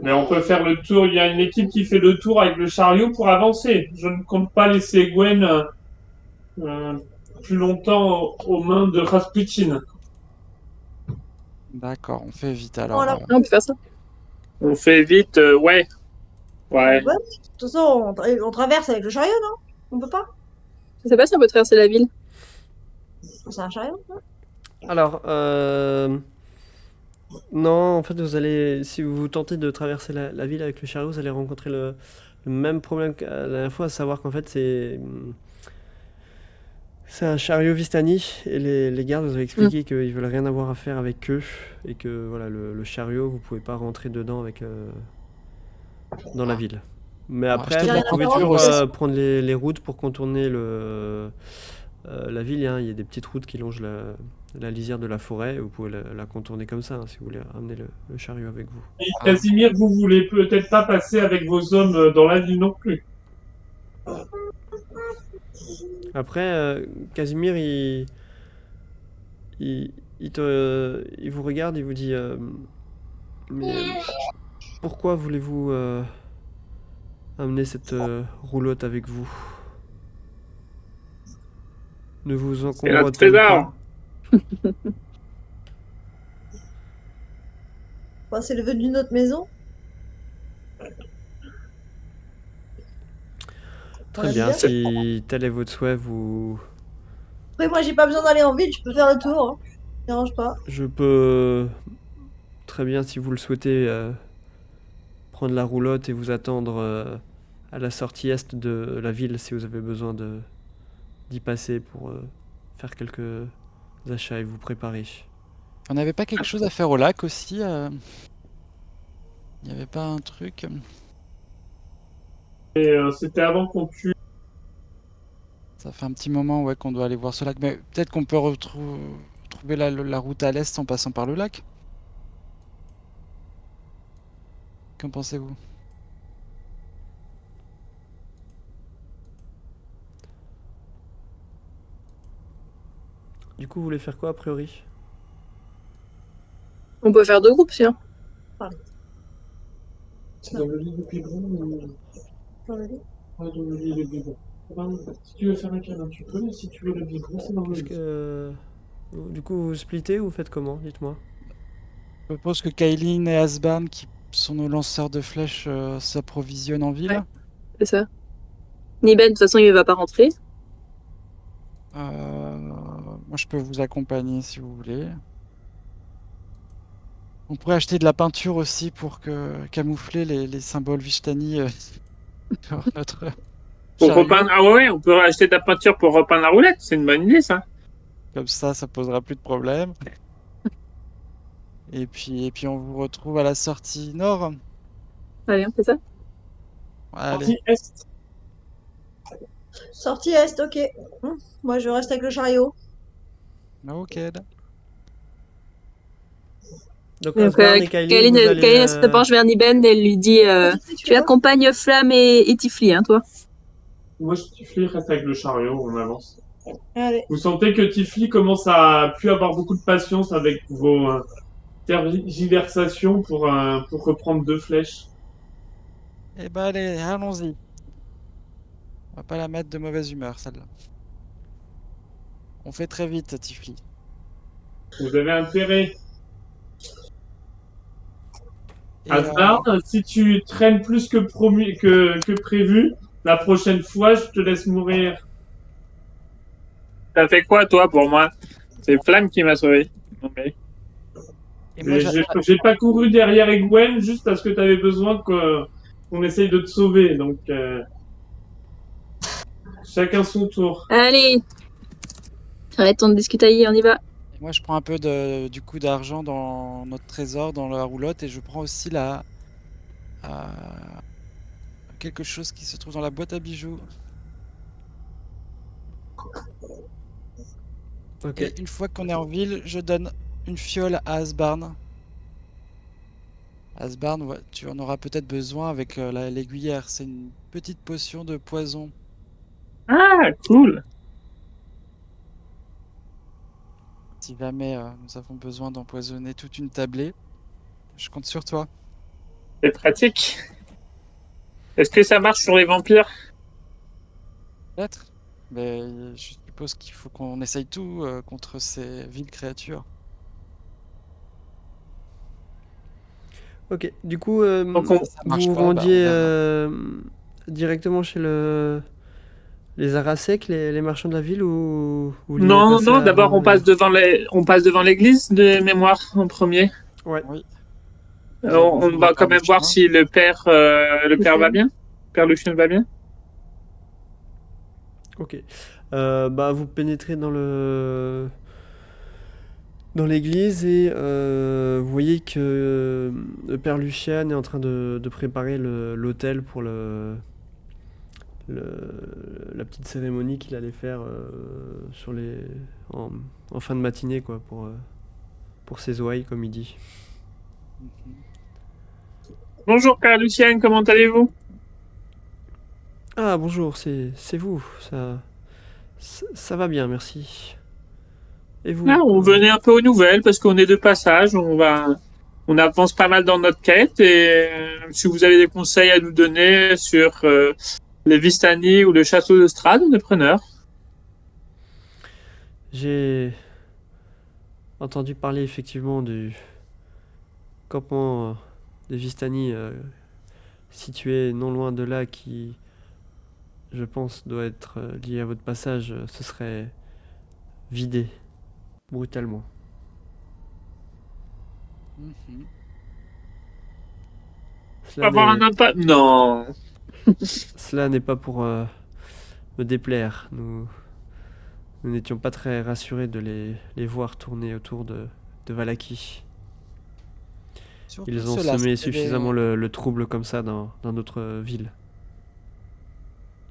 Speaker 6: Mais on peut faire le tour. Il y a une équipe qui fait le tour avec le chariot pour avancer. Je ne compte pas laisser Gwen euh, plus longtemps aux mains de Rasputin.
Speaker 4: D'accord, on fait vite alors.
Speaker 5: Voilà.
Speaker 3: Ah, on peut faire ça.
Speaker 2: On fait vite, ouais. Ouais.
Speaker 5: Ouais, de toute façon, on traverse avec le chariot, non? On peut pas?
Speaker 3: Je sais pas si on peut traverser la ville.
Speaker 5: C'est un chariot, non?
Speaker 1: Alors, non, en fait, vous allez, si vous tentez de traverser la ville avec le chariot, vous allez rencontrer le même problème que la dernière fois, à savoir qu'en fait c'est un chariot Vistani et les gardes vous avaient expliqué qu'ils veulent rien avoir à faire avec eux et que voilà le chariot vous pouvez pas rentrer dedans avec dans la ville. Mais après
Speaker 4: acheter de
Speaker 1: vous
Speaker 4: la
Speaker 1: pouvez
Speaker 5: peinture
Speaker 1: toujours
Speaker 5: aussi.
Speaker 1: prendre les routes pour contourner la ville, hein. Il y a des petites routes qui longent la lisière de la forêt et vous pouvez la contourner comme ça, hein, si vous voulez ramener le chariot avec vous.
Speaker 6: Et Casimir, vous voulez peut-être pas passer avec vos hommes dans la ville non plus.
Speaker 1: Après, Casimir, il vous regarde, il vous dit mais pourquoi voulez-vous amener cette roulotte avec vous? Ne vous
Speaker 2: C'est notre
Speaker 1: encombre-t-elle
Speaker 2: trésor.
Speaker 1: pas?
Speaker 5: Bah, c'est le vœu d'une autre maison.
Speaker 1: Très
Speaker 5: On a
Speaker 1: bien,
Speaker 5: dit.
Speaker 1: si tel est votre souhait,
Speaker 5: Après, moi, j'ai pas besoin d'aller en ville, je peux faire le tour. Hein. Ça me dérange pas.
Speaker 1: je peux très bien, si vous le souhaitez, prendre la roulotte et vous attendre à la sortie est de la ville si vous avez besoin d'y passer pour faire quelques achats et vous préparer.
Speaker 4: On n'avait pas quelque chose à faire au lac aussi Il n'y avait pas un truc
Speaker 6: C'était avant qu'on tue.
Speaker 4: Ça fait un petit moment ouais, qu'on doit aller voir ce lac. Mais peut-être qu'on peut trouver la route à l'est en passant par le lac. Qu'en pensez-vous?
Speaker 1: Du coup, vous voulez faire quoi a priori?
Speaker 3: On peut faire 2 groupes, sûr.
Speaker 6: C'est dans le lit de biberon ou
Speaker 5: Dans le lit.
Speaker 6: pas dans le lit de biberon? Si tu veux faire un câlin, tu peux, mais si tu veux le biberon, c'est dans le
Speaker 1: Est-ce
Speaker 6: lit.
Speaker 1: que du coup vous splittez ou vous faites comment? Dites-moi.
Speaker 4: Je propose que Kailin et Asbarn, qui sont nos lanceurs de flèches, s'approvisionnent en ville.
Speaker 3: Ouais. C'est ça. Niben, de toute façon, il va pas rentrer.
Speaker 4: Moi, je peux vous accompagner si vous voulez. On pourrait acheter de la peinture aussi pour camoufler les symboles Vishtani sur notre
Speaker 2: Pour
Speaker 4: chariot.
Speaker 2: repeindre. Ah ouais, on peut acheter de la peinture pour repeindre la roulette. C'est une bonne idée, ça.
Speaker 4: Comme ça posera plus de problème. Et puis on vous retrouve à la sortie nord.
Speaker 3: Allez, on fait ça.
Speaker 4: Allez.
Speaker 6: Sortie est.
Speaker 5: Sortie est, ok. Moi, je reste avec le chariot.
Speaker 4: Ok.
Speaker 1: Donc
Speaker 3: Donc,
Speaker 1: Asbarn et Kailin,
Speaker 3: Kaeline
Speaker 1: vous allez
Speaker 3: se penche vers Niben et lui dit tu accompagnes Flamme et Tifli, hein, toi.
Speaker 6: Moi, Tifli reste avec le chariot, on avance.
Speaker 5: Allez.
Speaker 6: Vous sentez que Tifli commence à plus avoir beaucoup de patience avec vos tergiversations pour reprendre 2 flèches.
Speaker 4: Eh ben allez, allons-y. On va pas la mettre de mauvaise humeur, celle-là. On fait très vite, Tifli.
Speaker 6: Vous avez intérêt.
Speaker 4: Et,
Speaker 6: Asgard, si tu traînes plus que prévu, la prochaine fois, je te laisse mourir.
Speaker 2: T'as fait quoi, toi, pour moi? C'est Flamme qui m'a sauvé. Ok.
Speaker 4: et moi,
Speaker 6: J'ai pas couru derrière Egwen juste parce que tu avais besoin qu'on essaye de te sauver. Donc, chacun son tour.
Speaker 3: Allez. Arrêtons de discutailler, on y va.
Speaker 4: moi, je prends un peu du coup d'argent dans notre trésor, dans la roulotte, et je prends aussi quelque chose qui se trouve dans la boîte à bijoux.
Speaker 1: Ok.
Speaker 4: Et une fois qu'on est en ville, je donne une fiole à Asbarn. Asbarn, ouais, tu en auras peut-être besoin avec l'aiguillère. C'est une petite potion de poison.
Speaker 2: Ah, cool.
Speaker 4: Si jamais nous avons besoin d'empoisonner toute une tablée, je compte sur toi.
Speaker 2: C'est pratique. Est-ce que ça marche sur les vampires?
Speaker 4: Peut-être. Mais je suppose qu'il faut qu'on essaye tout contre ces viles créatures.
Speaker 1: Ok. Du coup,
Speaker 2: Donc,
Speaker 4: Si ça marche
Speaker 1: vous
Speaker 4: pas,
Speaker 1: rendiez
Speaker 4: on verra.
Speaker 1: directement chez les Arasek, les marchands de la ville, ou vous vouliez
Speaker 2: Non,
Speaker 1: passer
Speaker 2: non, d'abord
Speaker 1: avant
Speaker 2: on passe devant l'église de mémoire en premier.
Speaker 1: Ouais.
Speaker 4: Oui.
Speaker 2: On va quand même voir si le père va bien. Père Lucien va bien?
Speaker 1: Ok. Bah, vous pénétrez dans l'église et vous voyez que le père Lucien est en train de préparer l'autel pour la petite cérémonie qu'il allait faire en, en fin de matinée, quoi, pour ses ouailles, comme il dit.
Speaker 2: Bonjour Père Lucien, comment allez-vous?
Speaker 1: Ah, bonjour, c'est vous. Ça va bien, merci. Et vous?
Speaker 2: Ah, on venait un peu aux nouvelles parce qu'on est de passage, on avance pas mal dans notre quête et si vous avez des conseils à nous donner sur les Vistani ou le château de Strahd, on est preneur.
Speaker 1: J'ai entendu parler effectivement du campement des Vistani situé non loin de là qui, je pense, doit être lié à votre passage. Ce serait vidé brutalement.
Speaker 4: Mhm.
Speaker 1: Cela
Speaker 2: Avoir un
Speaker 1: n'est
Speaker 2: impact? Non.
Speaker 1: cela n'est pas pour me déplaire. Nous n'étions pas très rassurés de les voir tourner autour de Vallaki.
Speaker 4: Surtout
Speaker 1: Ils ont
Speaker 4: ceux-là,
Speaker 1: semé suffisamment le trouble comme ça dans notre ville.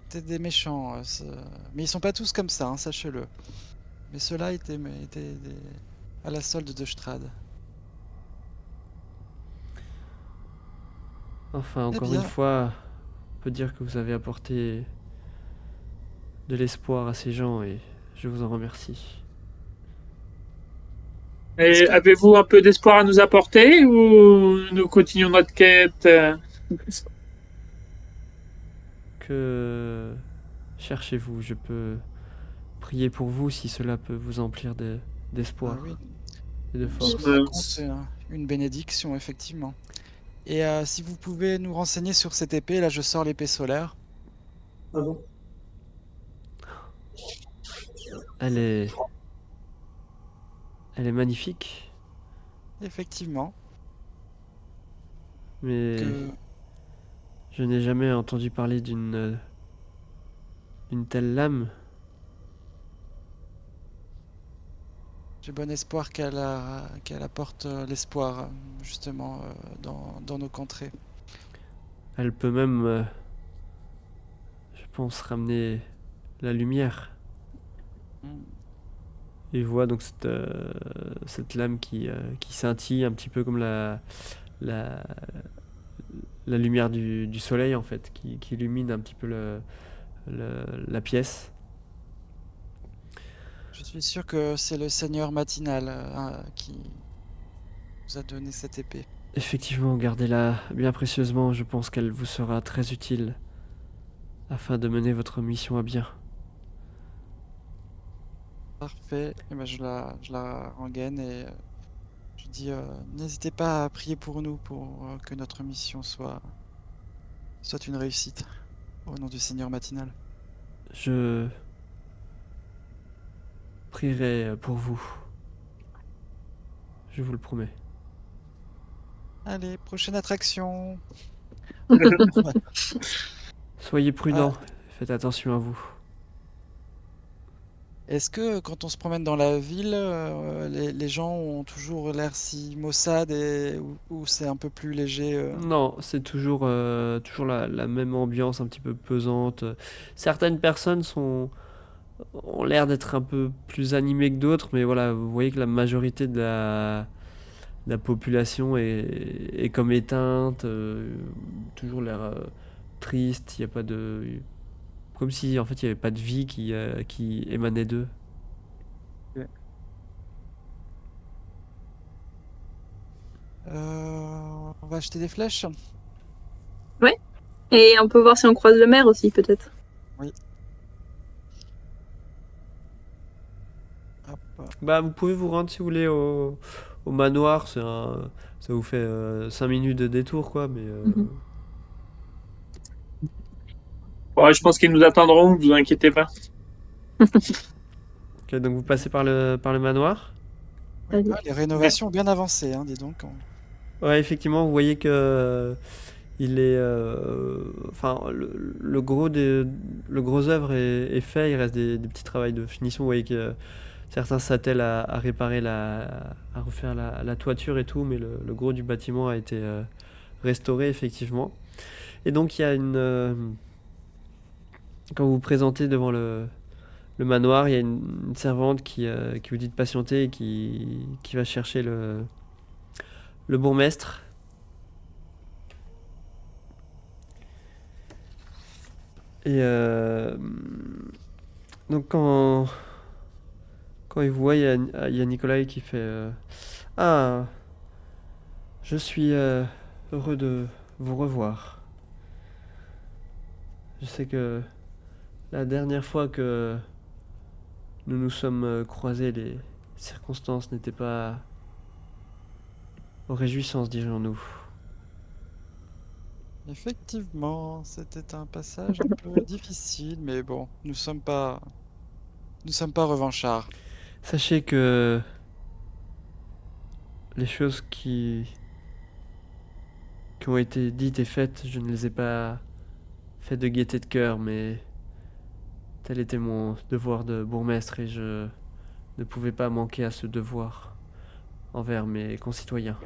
Speaker 4: c'était des méchants. Mais ils sont pas tous comme ça, hein, sachez-le. Mais ceux-là étaient à la solde de Strahd.
Speaker 1: Enfin,
Speaker 4: Eh
Speaker 1: encore
Speaker 4: bien,
Speaker 1: une fois, on peut dire que vous avez apporté de l'espoir à ces gens et je vous en remercie.
Speaker 4: est-ce
Speaker 2: Et
Speaker 4: que
Speaker 2: avez-vous un peu d'espoir à nous apporter ou nous continuons notre quête?
Speaker 1: Que cherchez-vous? Je peux prier pour vous si cela peut vous emplir
Speaker 4: ah
Speaker 1: d'espoir
Speaker 4: oui,
Speaker 1: et de
Speaker 4: cela
Speaker 1: force.
Speaker 4: compte une bénédiction, effectivement. Et si vous pouvez nous renseigner sur cette épée, là je sors l'épée solaire.
Speaker 6: Ah bon.
Speaker 1: Elle est, elle est magnifique,
Speaker 4: Effectivement,
Speaker 1: mais
Speaker 4: que
Speaker 1: je n'ai jamais entendu parler d'une telle lame.
Speaker 4: j'ai bon espoir qu'elle apporte l'espoir, justement, dans nos contrées.
Speaker 1: Elle peut même, je pense, ramener la lumière.
Speaker 4: Mm.
Speaker 1: Et je vois donc cette lame qui scintille un petit peu comme la, la lumière du soleil en fait, qui illumine un petit peu la pièce.
Speaker 4: Je suis sûr que c'est le Seigneur Matinal qui vous a donné cette épée.
Speaker 1: Effectivement, gardez-la bien précieusement, je pense qu'elle vous sera très utile afin de mener votre mission à bien.
Speaker 4: Parfait. Et ben, je la rengaine et je dis n'hésitez pas à prier pour nous pour que notre mission soit une réussite. Au nom du Seigneur Matinal.
Speaker 1: Je prierai pour vous, je vous le promets.
Speaker 4: Allez, prochaine attraction.
Speaker 1: Soyez prudents,
Speaker 4: Ah,
Speaker 1: faites attention à vous.
Speaker 4: est-ce que quand on se promène dans la ville, les gens ont toujours l'air si maussades ou c'est un peu plus léger
Speaker 1: Non, c'est toujours la même ambiance un petit peu pesante. Certaines personnes ont l'air d'être un peu plus animées que d'autres, mais voilà, vous voyez que la majorité de la population est comme éteinte, toujours l'air triste, il y a pas de... Comme si en fait il n'y avait pas de vie qui émanait d'eux.
Speaker 4: On va acheter des flèches?
Speaker 3: Et on peut voir si on croise le maire aussi, peut-être.
Speaker 4: Oui. Hop.
Speaker 1: Bah, vous pouvez vous rendre si vous voulez au manoir, ça vous fait 5 minutes de détour quoi, mais
Speaker 3: Mhm.
Speaker 2: Ouais, je pense qu'ils nous attendront, vous inquiétez pas.
Speaker 1: ok, donc vous passez par le manoir.
Speaker 3: Vas-y.
Speaker 4: Ah, les rénovations ont bien avancé, hein, dis donc.
Speaker 1: Ouais, effectivement, vous voyez que Il est, enfin, le gros œuvre est fait. Il reste des petits travaux de finition. Vous voyez que certains s'attellent à réparer à refaire la toiture et tout, mais le gros du bâtiment a été restauré effectivement. Et donc il y a quand vous vous présentez devant le manoir, il y a une servante qui vous dit de patienter et qui va chercher le bourgmestre. Et donc quand il vous voit, il y a Nicolas qui fait Ah, je suis heureux de vous revoir. Je sais que la dernière fois que nous nous sommes croisés, les circonstances n'étaient pas aux réjouissances, dirions-nous.
Speaker 4: Effectivement, c'était un passage un peu difficile, mais bon, nous sommes pas revanchards.
Speaker 1: Sachez que les choses qui ont été dites et faites, je ne les ai pas faites de gaieté de cœur, mais tel était mon devoir de bourgmestre et je ne pouvais pas manquer à ce devoir envers mes concitoyens.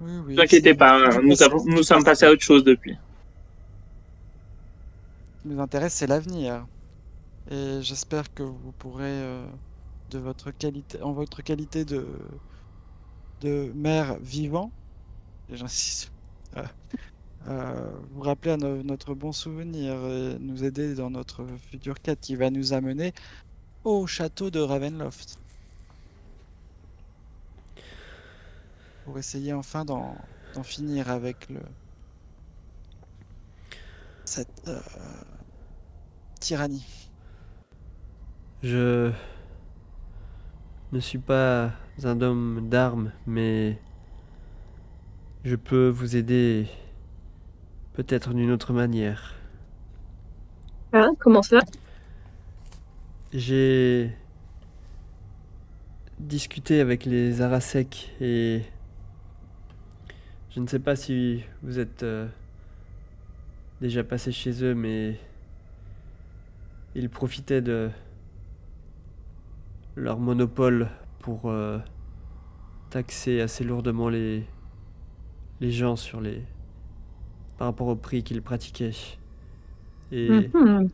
Speaker 4: Oui,
Speaker 2: Ne
Speaker 4: oui,
Speaker 2: vous inquiétez
Speaker 4: c'est
Speaker 2: pas,
Speaker 4: du
Speaker 2: nous,
Speaker 4: passé,
Speaker 2: nous sommes passés à autre chose depuis.
Speaker 4: Ce qui nous intéresse, c'est l'avenir. Et j'espère que vous pourrez, en votre qualité de maire vivant, et j'insiste, euh, vous rappeler à notre bon souvenir et nous aider dans notre future quête qui va nous amener au château de Ravenloft. Pour essayer enfin d'en finir avec cette tyrannie.
Speaker 1: Je ne suis pas un homme d'armes, mais je peux vous aider peut-être d'une autre manière.
Speaker 3: Ah, comment ça?
Speaker 1: J'ai discuté avec les Arasek et je ne sais pas si vous êtes déjà passé chez eux, mais ils profitaient de leur monopole pour taxer assez lourdement les gens par rapport au prix qu'ils pratiquaient. Et
Speaker 3: Mhm.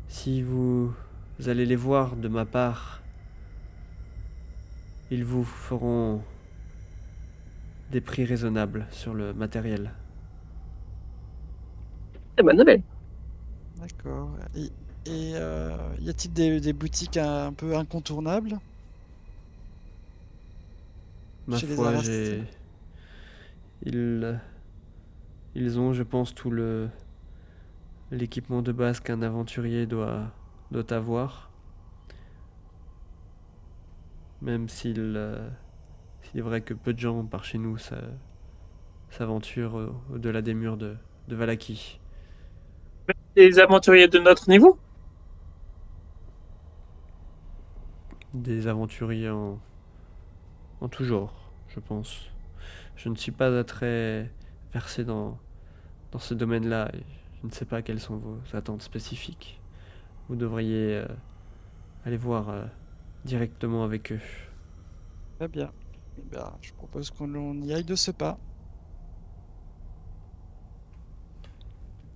Speaker 1: si vous allez les voir de ma part, ils vous feront des prix raisonnables sur le matériel.
Speaker 3: C'est bonne nouvelle.
Speaker 4: D'accord. Et y a-t-il des boutiques un peu incontournables
Speaker 1: Ma
Speaker 4: chez les
Speaker 1: foi,
Speaker 4: Arasek?
Speaker 1: Ils, ils ont, je pense, tout l'équipement de base qu'un aventurier doit avoir. Même s'il est vrai que peu de gens par chez nous s'aventurent au-delà des murs de Valaki.
Speaker 2: Les aventuriers de notre niveau?
Speaker 1: Des aventuriers en tout genre, je pense. Je ne suis pas très versé dans ce domaine-là et je ne sais pas quelles sont vos attentes spécifiques. Vous devriez aller voir directement avec eux.
Speaker 4: Très bien. Eh bien, je propose qu'on y aille de ce pas.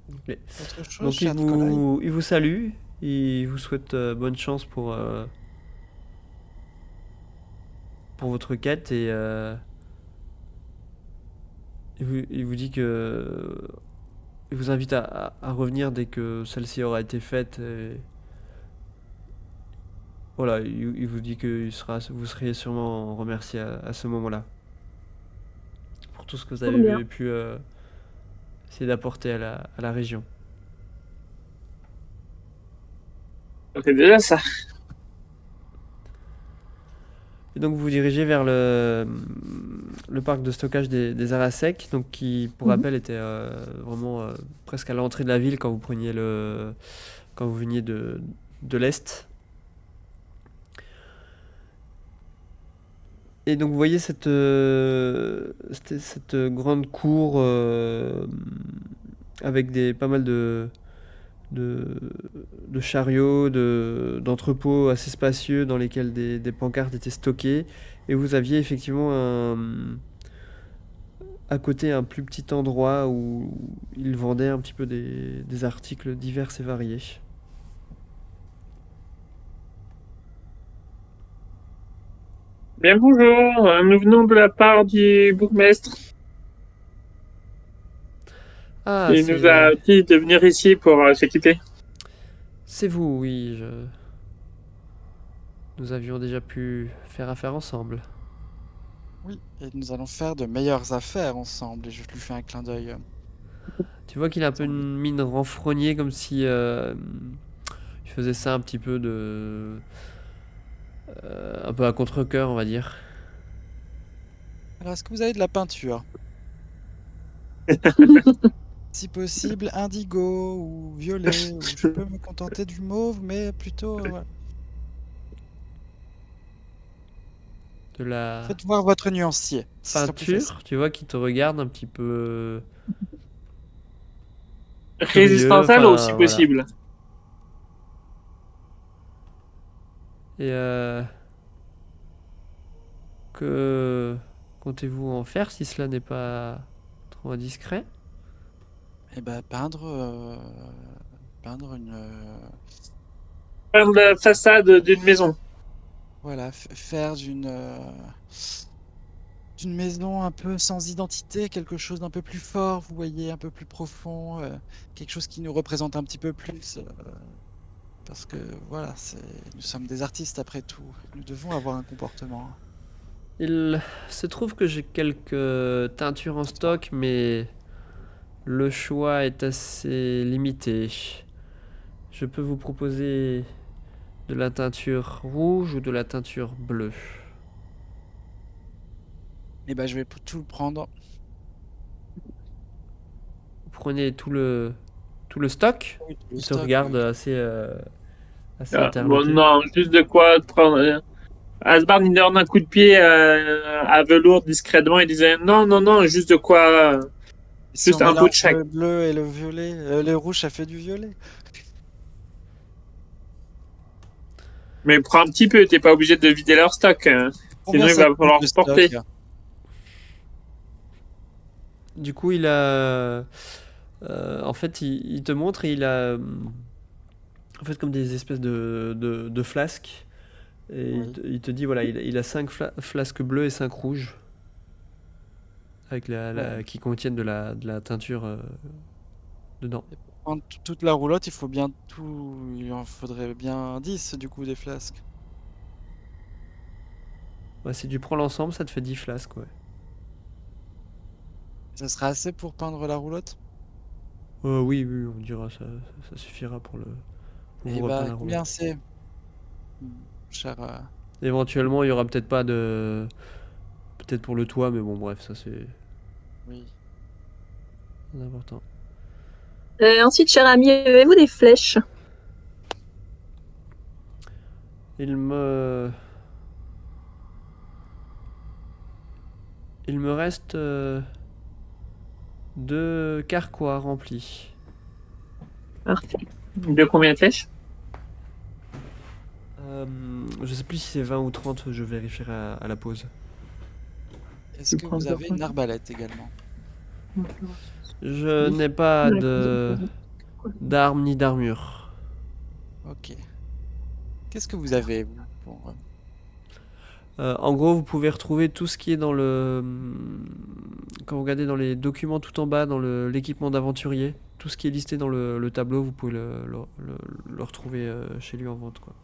Speaker 1: Ok.
Speaker 4: Autre chose,
Speaker 1: Donc
Speaker 4: cher Nicolas?
Speaker 1: il vous salue, il vous souhaite bonne chance pour votre quête et il vous dit que il vous invite à revenir dès que celle-ci aura été faite. Et voilà, il vous dit que vous seriez sûrement remercié à ce moment-là pour tout ce que vous
Speaker 3: Trop bien.
Speaker 1: avez pu essayer d'apporter à la région.
Speaker 2: C'est déjà ça.
Speaker 1: Et donc vous vous dirigez vers le parc de stockage des Arasek, donc qui, pour
Speaker 3: Mhm.
Speaker 1: rappel, était vraiment presque à l'entrée de la ville quand quand vous veniez de l'est. Et donc vous voyez cette grande cour avec pas mal de, de chariots, d'entrepôts assez spacieux dans lesquels des pancartes étaient stockées. Et vous aviez effectivement à côté un plus petit endroit où ils vendaient un petit peu des articles divers et variés.
Speaker 2: Bien bonjour, nous venons de la part du bourgmestre.
Speaker 1: Ah,
Speaker 2: Il nous a dit de venir ici pour s'équiper.
Speaker 1: c'est vous, oui. Nous avions déjà pu faire affaire ensemble.
Speaker 4: Oui, et nous allons faire de meilleures affaires ensemble. Et je lui fais un clin d'œil.
Speaker 1: Tu vois qu'il a un peu une mine renfrognée, comme si il faisait ça un petit peu un peu à contre-cœur, on va dire.
Speaker 4: Alors, est-ce que vous avez de la peinture? Si possible, indigo ou violet, ou je peux me contenter du mauve, mais plutôt, voilà.
Speaker 1: De la
Speaker 4: Faites voir votre nuancier. Ce sera plus facile.
Speaker 1: peinture, tu vois, qui te regarde un petit peu
Speaker 2: Résistance
Speaker 1: curieux,
Speaker 2: à l'eau,
Speaker 1: enfin,
Speaker 2: si
Speaker 1: voilà.
Speaker 2: possible.
Speaker 1: Et que comptez-vous en faire si cela n'est pas trop indiscret?
Speaker 4: Eh ben, peindre une,
Speaker 2: Faire la façade d'une maison.
Speaker 4: voilà, faire d'une maison un peu sans identité, quelque chose d'un peu plus fort, vous voyez, un peu plus profond, quelque chose qui nous représente un petit peu plus, parce que voilà, nous sommes des artistes après tout. Nous devons avoir un comportement.
Speaker 1: Il se trouve que j'ai quelques teintures en stock, mais le choix est assez limité. Je peux vous proposer de la teinture rouge ou de la teinture bleue.
Speaker 4: Et ben, je vais tout prendre.
Speaker 1: Vous prenez tout le stock.
Speaker 4: Oui, le
Speaker 1: Il te
Speaker 4: stock,
Speaker 1: regarde
Speaker 4: oui.
Speaker 1: assez
Speaker 2: Bon,
Speaker 1: interloqué.
Speaker 2: non, juste de quoi prendre. Asbard, il donne un coup de pied à Velours discrètement et disait non, non, non, juste de quoi.
Speaker 4: Et si
Speaker 2: Juste
Speaker 4: on
Speaker 2: un bout de
Speaker 4: mélange
Speaker 2: chaque.
Speaker 4: le bleu et le violet, le rouge, ça fait du violet.
Speaker 2: Mais prends un petit peu, t'es pas obligé de vider leur stock.
Speaker 4: Combien
Speaker 2: Sinon, il
Speaker 4: ça
Speaker 2: va
Speaker 4: coûte
Speaker 2: falloir
Speaker 4: le
Speaker 2: porter.
Speaker 4: stock?
Speaker 1: Du coup, il a. En fait, il te montre et il a. En fait, comme des espèces de flasques. Et
Speaker 4: Oui.
Speaker 1: il te dit voilà, il a 5 flasques bleues et 5 rouges. Avec
Speaker 4: Ouais.
Speaker 1: qui contiennent de la teinture dedans.
Speaker 4: Et pour prendre toute la roulotte, il faut bien tout. Il en faudrait bien 10 du coup des flasques.
Speaker 1: Ouais, si tu prends l'ensemble, ça te fait 10 flasques, ouais.
Speaker 4: Ça sera assez pour peindre la roulotte?
Speaker 1: Oui, oui, on dira, ça suffira pour pour
Speaker 4: Et
Speaker 1: vous repeindre
Speaker 4: bah
Speaker 1: la
Speaker 4: combien
Speaker 1: roulotte.
Speaker 4: c'est, cher
Speaker 1: Éventuellement, il y aura peut-être pas de. Peut-être pour le toit, mais bon, bref, ça c'est
Speaker 4: oui.
Speaker 1: important.
Speaker 3: Ensuite, cher ami, avez-vous des flèches?
Speaker 1: Il me. Il me reste 2 carquois remplis.
Speaker 3: Parfait.
Speaker 2: De combien de flèches?
Speaker 1: Je sais plus si c'est 20 ou 30, je vérifierai à la pause.
Speaker 4: Est-ce que vous avez une arbalète également?
Speaker 1: Je n'ai pas d'armes ni d'armure.
Speaker 4: Ok. Qu'est-ce que vous avez, vous, pour...
Speaker 1: En gros, vous pouvez retrouver tout ce qui est dans quand vous regardez dans les documents tout en bas, dans l'équipement d'aventurier, tout ce qui est listé dans le tableau, vous pouvez le retrouver chez lui en vente, quoi.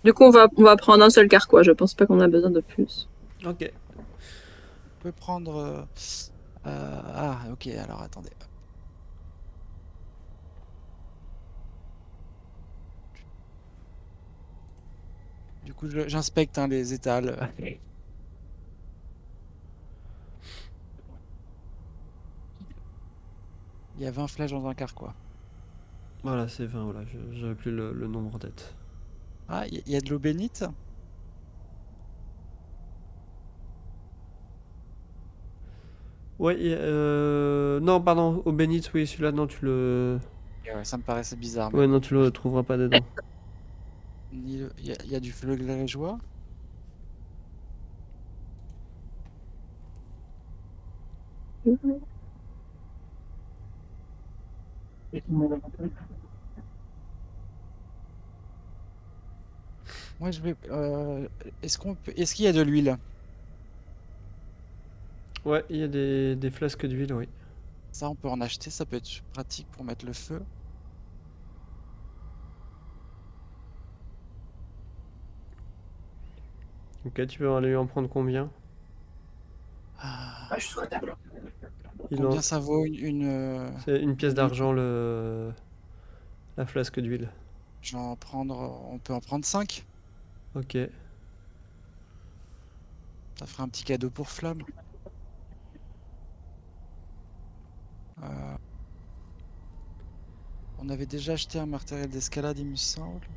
Speaker 3: Du coup, on va prendre un seul carquois. Je pense pas qu'on a besoin de plus.
Speaker 1: Ok.
Speaker 4: On peut prendre... Ah, ok, alors attendez. Du coup, j'inspecte les étals. Il y a 20 flèches dans un carquois.
Speaker 1: Voilà, c'est 20, voilà, j'avais plus le nombre en tête.
Speaker 4: Ah, il y a de l'eau bénite?
Speaker 1: Ouais, non, pardon, au bénite, oui, celui-là, non, tu le...
Speaker 4: Ouais, ça me paraissait bizarre, mais
Speaker 1: Ouais, non,
Speaker 4: bon.
Speaker 1: tu le trouveras pas dedans.
Speaker 4: Il y a du feu grégeois? Moi, je vais. Est-ce qu'il y a de l'huile?
Speaker 1: Ouais, il y a des flasques d'huile, oui.
Speaker 4: Ça, on peut en acheter, ça peut être pratique pour mettre le feu.
Speaker 1: Ok, tu peux aller en prendre combien?
Speaker 4: Ah,
Speaker 2: Ah, je suis sur la table.
Speaker 1: Il en...
Speaker 4: combien ça vaut
Speaker 1: C'est une pièce
Speaker 4: une huile?
Speaker 1: d'argent, la flasque d'huile.
Speaker 4: On peut en prendre 5.
Speaker 1: Ok.
Speaker 4: Ça fera un petit cadeau pour Flamme. Euh, on avait déjà acheté un matériel d'escalade, il me semble.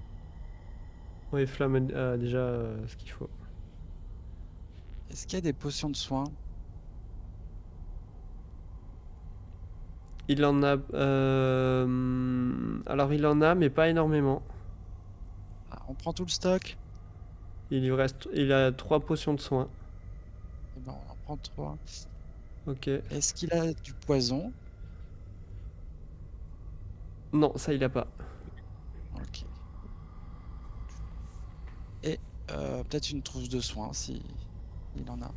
Speaker 1: Oui, Flamme a déjà ce qu'il faut.
Speaker 4: Est-ce qu'il y a des potions de soins?
Speaker 1: Il en a... Alors, il en a, mais pas énormément.
Speaker 4: Ah, on prend tout le stock?
Speaker 1: Il lui reste... Il a 3 potions de soin.
Speaker 4: Eh ben, on en prend 3.
Speaker 1: Ok.
Speaker 4: Est-ce qu'il a du poison?
Speaker 1: Non, ça, il a pas.
Speaker 4: Ok. Et peut-être une trousse de soins si il en a.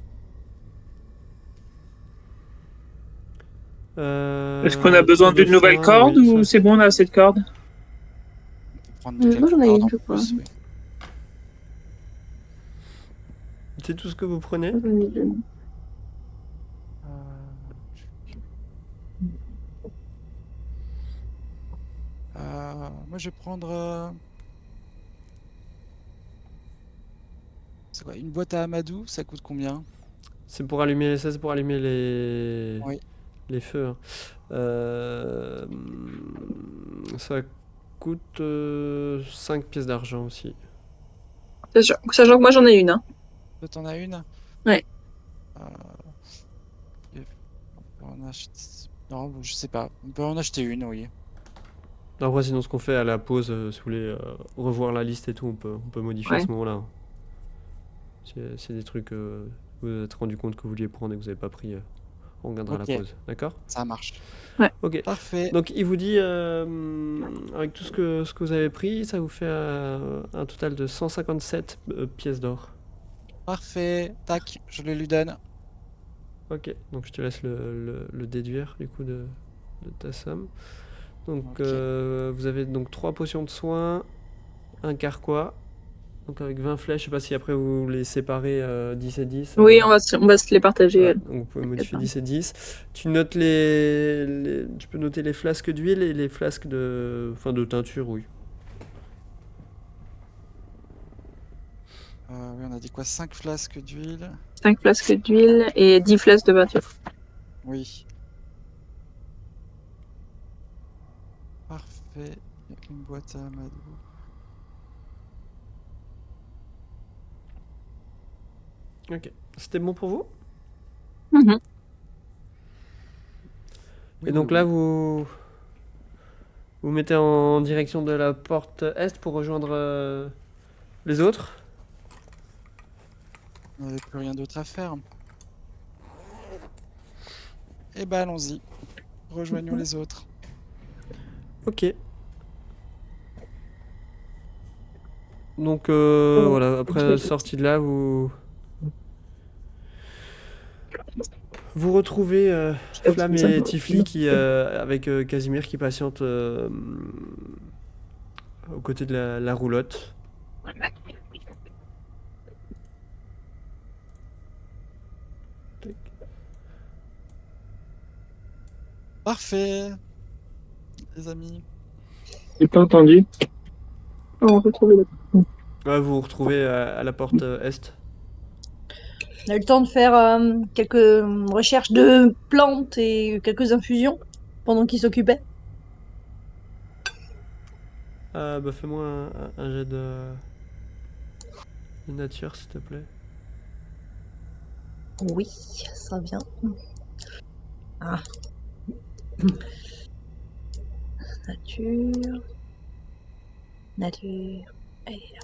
Speaker 2: Est-ce qu'on a besoin
Speaker 1: trousse de
Speaker 2: d'une nouvelle
Speaker 1: soin,
Speaker 2: corde
Speaker 1: oui,
Speaker 2: ou
Speaker 1: ça.
Speaker 2: c'est bon, on a assez de cordes?
Speaker 4: On peut prendre
Speaker 3: Moi,
Speaker 4: quelques
Speaker 3: j'en ai
Speaker 4: cordes
Speaker 3: une,
Speaker 4: en
Speaker 3: je crois.
Speaker 4: plus, oui.
Speaker 1: C'est tout ce que vous prenez?
Speaker 3: J'en ai deux.
Speaker 4: Moi, je vais prendre. C'est quoi? Une boîte à amadou, ça coûte combien?
Speaker 1: C'est pour allumer... Ça, c'est pour allumer
Speaker 4: Oui.
Speaker 1: les feux, hein. Ça coûte 5 pièces d'argent aussi.
Speaker 3: Sachant que moi, j'en ai une. Hein.
Speaker 4: Toi, t'en as une?
Speaker 3: Ouais.
Speaker 4: Euh, on peut en acheter. Non, je sais pas. On peut en acheter une, oui.
Speaker 1: Après, sinon, ce qu'on fait à la pause, si vous voulez revoir la liste et tout, on peut modifier à
Speaker 3: Ouais.
Speaker 1: ce moment-là, hein. C'est des trucs vous vous êtes rendu compte que vous vouliez prendre et que vous n'avez pas pris, on regardera à la
Speaker 4: Ok,
Speaker 1: pause. D'accord?
Speaker 4: ça marche.
Speaker 1: Ok.
Speaker 4: Parfait.
Speaker 1: Donc, il vous dit, avec tout ce que vous avez pris, ça vous fait un total de 157 pièces d'or.
Speaker 4: Parfait. Tac, je le lui donne.
Speaker 1: Ok. Donc, je te laisse le déduire, du coup, de ta somme. Donc,
Speaker 4: Ok.
Speaker 1: vous avez donc 3 potions de soins, un carquois. Donc avec 20 flèches, je sais pas si après vous les séparez 10 et 10.
Speaker 3: Oui, on va se les partager.
Speaker 1: Voilà, donc vous pouvez modifier
Speaker 3: pas.
Speaker 1: 10 et 10. Tu notes tu peux noter les flasques d'huile et les flasques de teinture, oui.
Speaker 4: Oui, on a dit quoi? 5 flasques d'huile?
Speaker 3: 5 flasques d'huile et 10 flasques de peinture.
Speaker 4: Oui. Parfait. Il y a une boîte à amadou.
Speaker 1: Ok. C'était bon pour vous?
Speaker 3: Mhm.
Speaker 4: Oui,
Speaker 1: Et donc
Speaker 4: oui,
Speaker 1: là,
Speaker 4: oui.
Speaker 1: vous mettez en direction de la porte est pour rejoindre les autres?
Speaker 4: On n'avait plus rien d'autre à faire. Eh ben, allons-y. Rejoignons les autres.
Speaker 1: Ok. Donc voilà, après la sortie de là, vous retrouvez Flamme et Tifli avec Casimir qui patiente aux côtés de la roulotte.
Speaker 4: Parfait, les amis.
Speaker 2: J'ai pas entendu.
Speaker 3: On peut trouver le...
Speaker 1: Ouais, vous vous retrouvez à la porte est.
Speaker 5: On a eu le temps de faire quelques recherches de plantes et quelques infusions pendant qu'il s'occupait.
Speaker 1: Bah fais-moi un jet de... de nature, s'il te plaît.
Speaker 3: Oui, ça vient. Ah. Nature. Nature. Elle est là.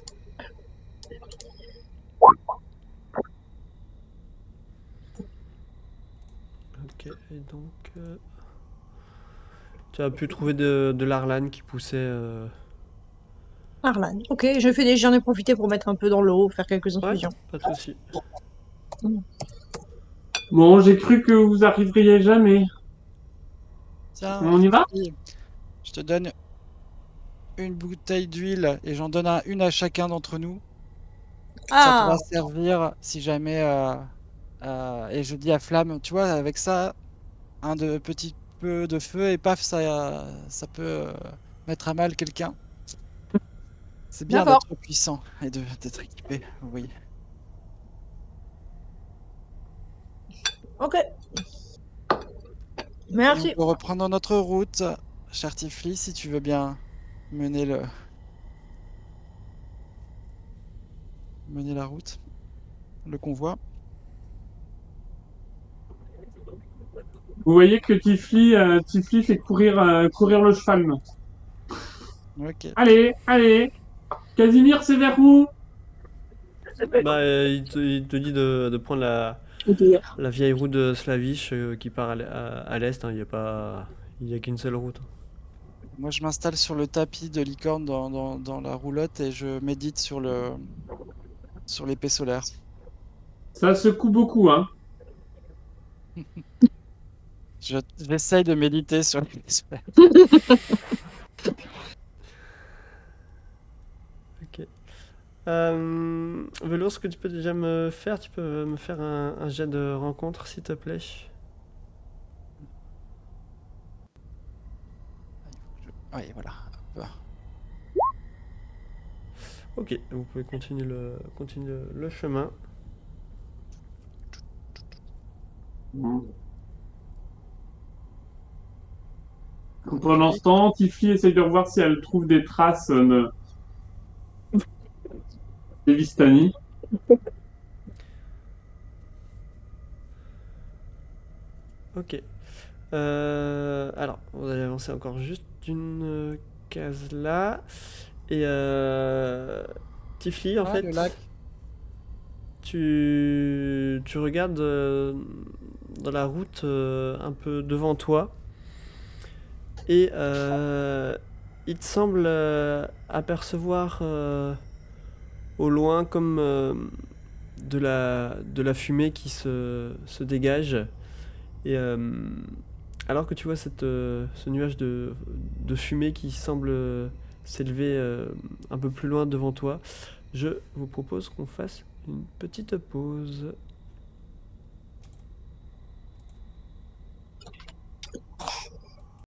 Speaker 1: Ok, et donc... tu as pu trouver de l'arlane qui poussait...
Speaker 3: Arlan. Ok, j'en ai profité pour mettre un peu dans l'eau, faire quelques
Speaker 1: Ouais,
Speaker 3: infusions.
Speaker 1: pas de souci.
Speaker 6: Bon, j'ai cru que vous arriveriez jamais.
Speaker 4: Tiens,
Speaker 6: On y va?
Speaker 4: Tifli, je te donne une bouteille d'huile et j'en donne une à chacun d'entre nous. Ça
Speaker 3: Ah,
Speaker 4: pourra servir si jamais. Et je dis à Flamme, tu vois, avec ça, un de petit peu de feu et paf, ça peut mettre à mal quelqu'un. C'est bien
Speaker 3: d'accord.
Speaker 4: d'être puissant et d'être équipé, vous voyez.
Speaker 3: Ok,
Speaker 4: Et on
Speaker 3: merci.
Speaker 4: peut reprendre notre route, cher Tifli, si tu veux bien mener mener la route, le convoi.
Speaker 6: Vous voyez que Tifli fait courir le cheval.
Speaker 4: Ok.
Speaker 6: Allez, allez. Casimir, c'est vers où?
Speaker 1: Bah, il te dit de prendre la vieille route de Slavish qui part à l'est. Hein, il y a qu'une seule route.
Speaker 4: Moi, je m'installe sur le tapis de licorne dans la roulotte et je médite sur l'épée solaire.
Speaker 6: Ça secoue beaucoup, hein.
Speaker 4: J'essaye de méditer sur l'épée solaire.
Speaker 1: Ok. Velours, ce que tu peux déjà me faire, tu peux me faire un jet de rencontre, s'il te plaît.
Speaker 4: Oui, voilà. Hop.
Speaker 1: Ok, vous pouvez continuer le chemin.
Speaker 6: Pendant ce temps, Tifli essaye de revoir si elle trouve des traces des Vistani.
Speaker 1: Ok. Alors, vous allez avancer encore juste une case là. Et Tifli, en
Speaker 4: Ah, le
Speaker 1: fait,
Speaker 4: lac.
Speaker 1: tu regardes dans la route un peu devant toi. Et il te semble apercevoir au loin comme de la fumée qui se dégage. Et alors que tu vois ce nuage de fumée qui semble s'élever un peu plus loin devant toi, je vous propose qu'on fasse une petite pause.